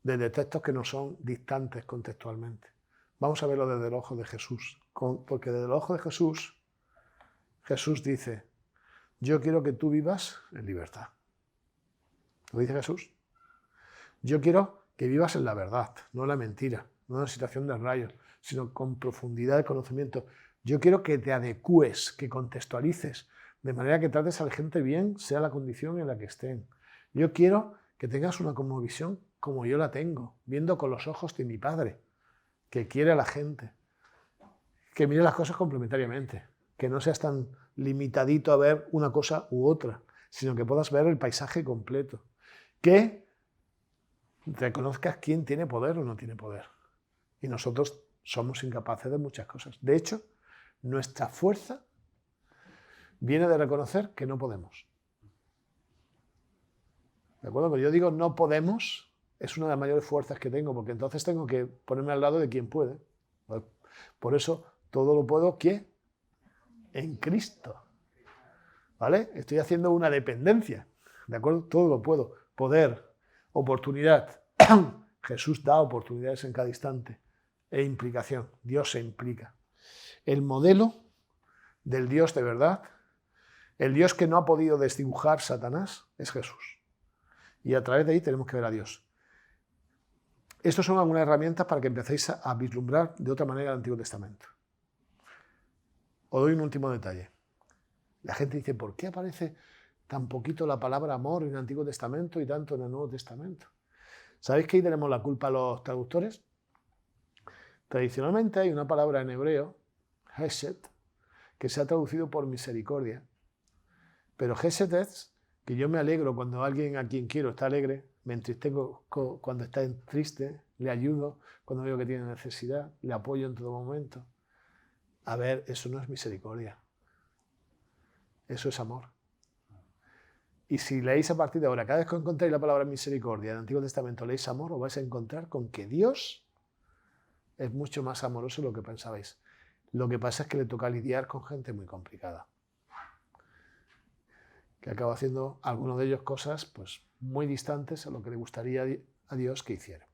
desde textos que no son distantes contextualmente. Vamos a verlo desde el ojo de Jesús, porque desde el ojo de Jesús, Jesús dice, yo quiero que tú vivas en libertad. ¿Lo dice Jesús? Yo quiero que vivas en la verdad, no en la mentira, no en una situación de rayos, sino con profundidad de conocimiento. Yo quiero que te adecues, que contextualices, de manera que trates a la gente bien, sea la condición en la que estén. Yo quiero que tengas una cosmovisión como yo la tengo, viendo con los ojos de mi Padre, que quiere a la gente, que mire las cosas complementariamente, que no seas tan limitadito a ver una cosa u otra, sino que puedas ver el paisaje completo, que reconozcas quién tiene poder o no tiene poder. Y nosotros somos incapaces de muchas cosas. De hecho, nuestra fuerza viene de reconocer que no podemos. ¿De acuerdo? Cuando yo digo no podemos, es una de las mayores fuerzas que tengo, porque entonces tengo que ponerme al lado de quien puede. Por eso todo lo puedo, ¿quién? En Cristo. ¿Vale? Estoy haciendo una dependencia. ¿De acuerdo? Todo lo puedo. Poder, oportunidad. Jesús da oportunidades en cada instante. E implicación. Dios se implica. El modelo del Dios de verdad, el Dios que no ha podido desdibujar Satanás, es Jesús. Y a través de ahí tenemos que ver a Dios. Estas son algunas herramientas para que empecéis a vislumbrar de otra manera el Antiguo Testamento. Os doy un último detalle. La gente dice, ¿por qué aparece tan poquito la palabra amor en el Antiguo Testamento y tanto en el Nuevo Testamento? ¿Sabéis que ahí tenemos la culpa a los traductores? Tradicionalmente hay una palabra en hebreo, Hesed, que se ha traducido por misericordia. Pero Hesed es que yo me alegro cuando alguien a quien quiero está alegre, me entristezco cuando está triste, le ayudo cuando veo que tiene necesidad, le apoyo en todo momento. A ver, eso no es misericordia. Eso es amor. Y si leéis a partir de ahora, cada vez que encontréis la palabra misericordia en el Antiguo Testamento, leéis amor, os vais a encontrar con que Dios es mucho más amoroso de lo que pensabais. Lo que pasa es que le toca lidiar con gente muy complicada, que acaba haciendo algunos de ellos cosas pues, muy distantes a lo que le gustaría a Dios que hiciera.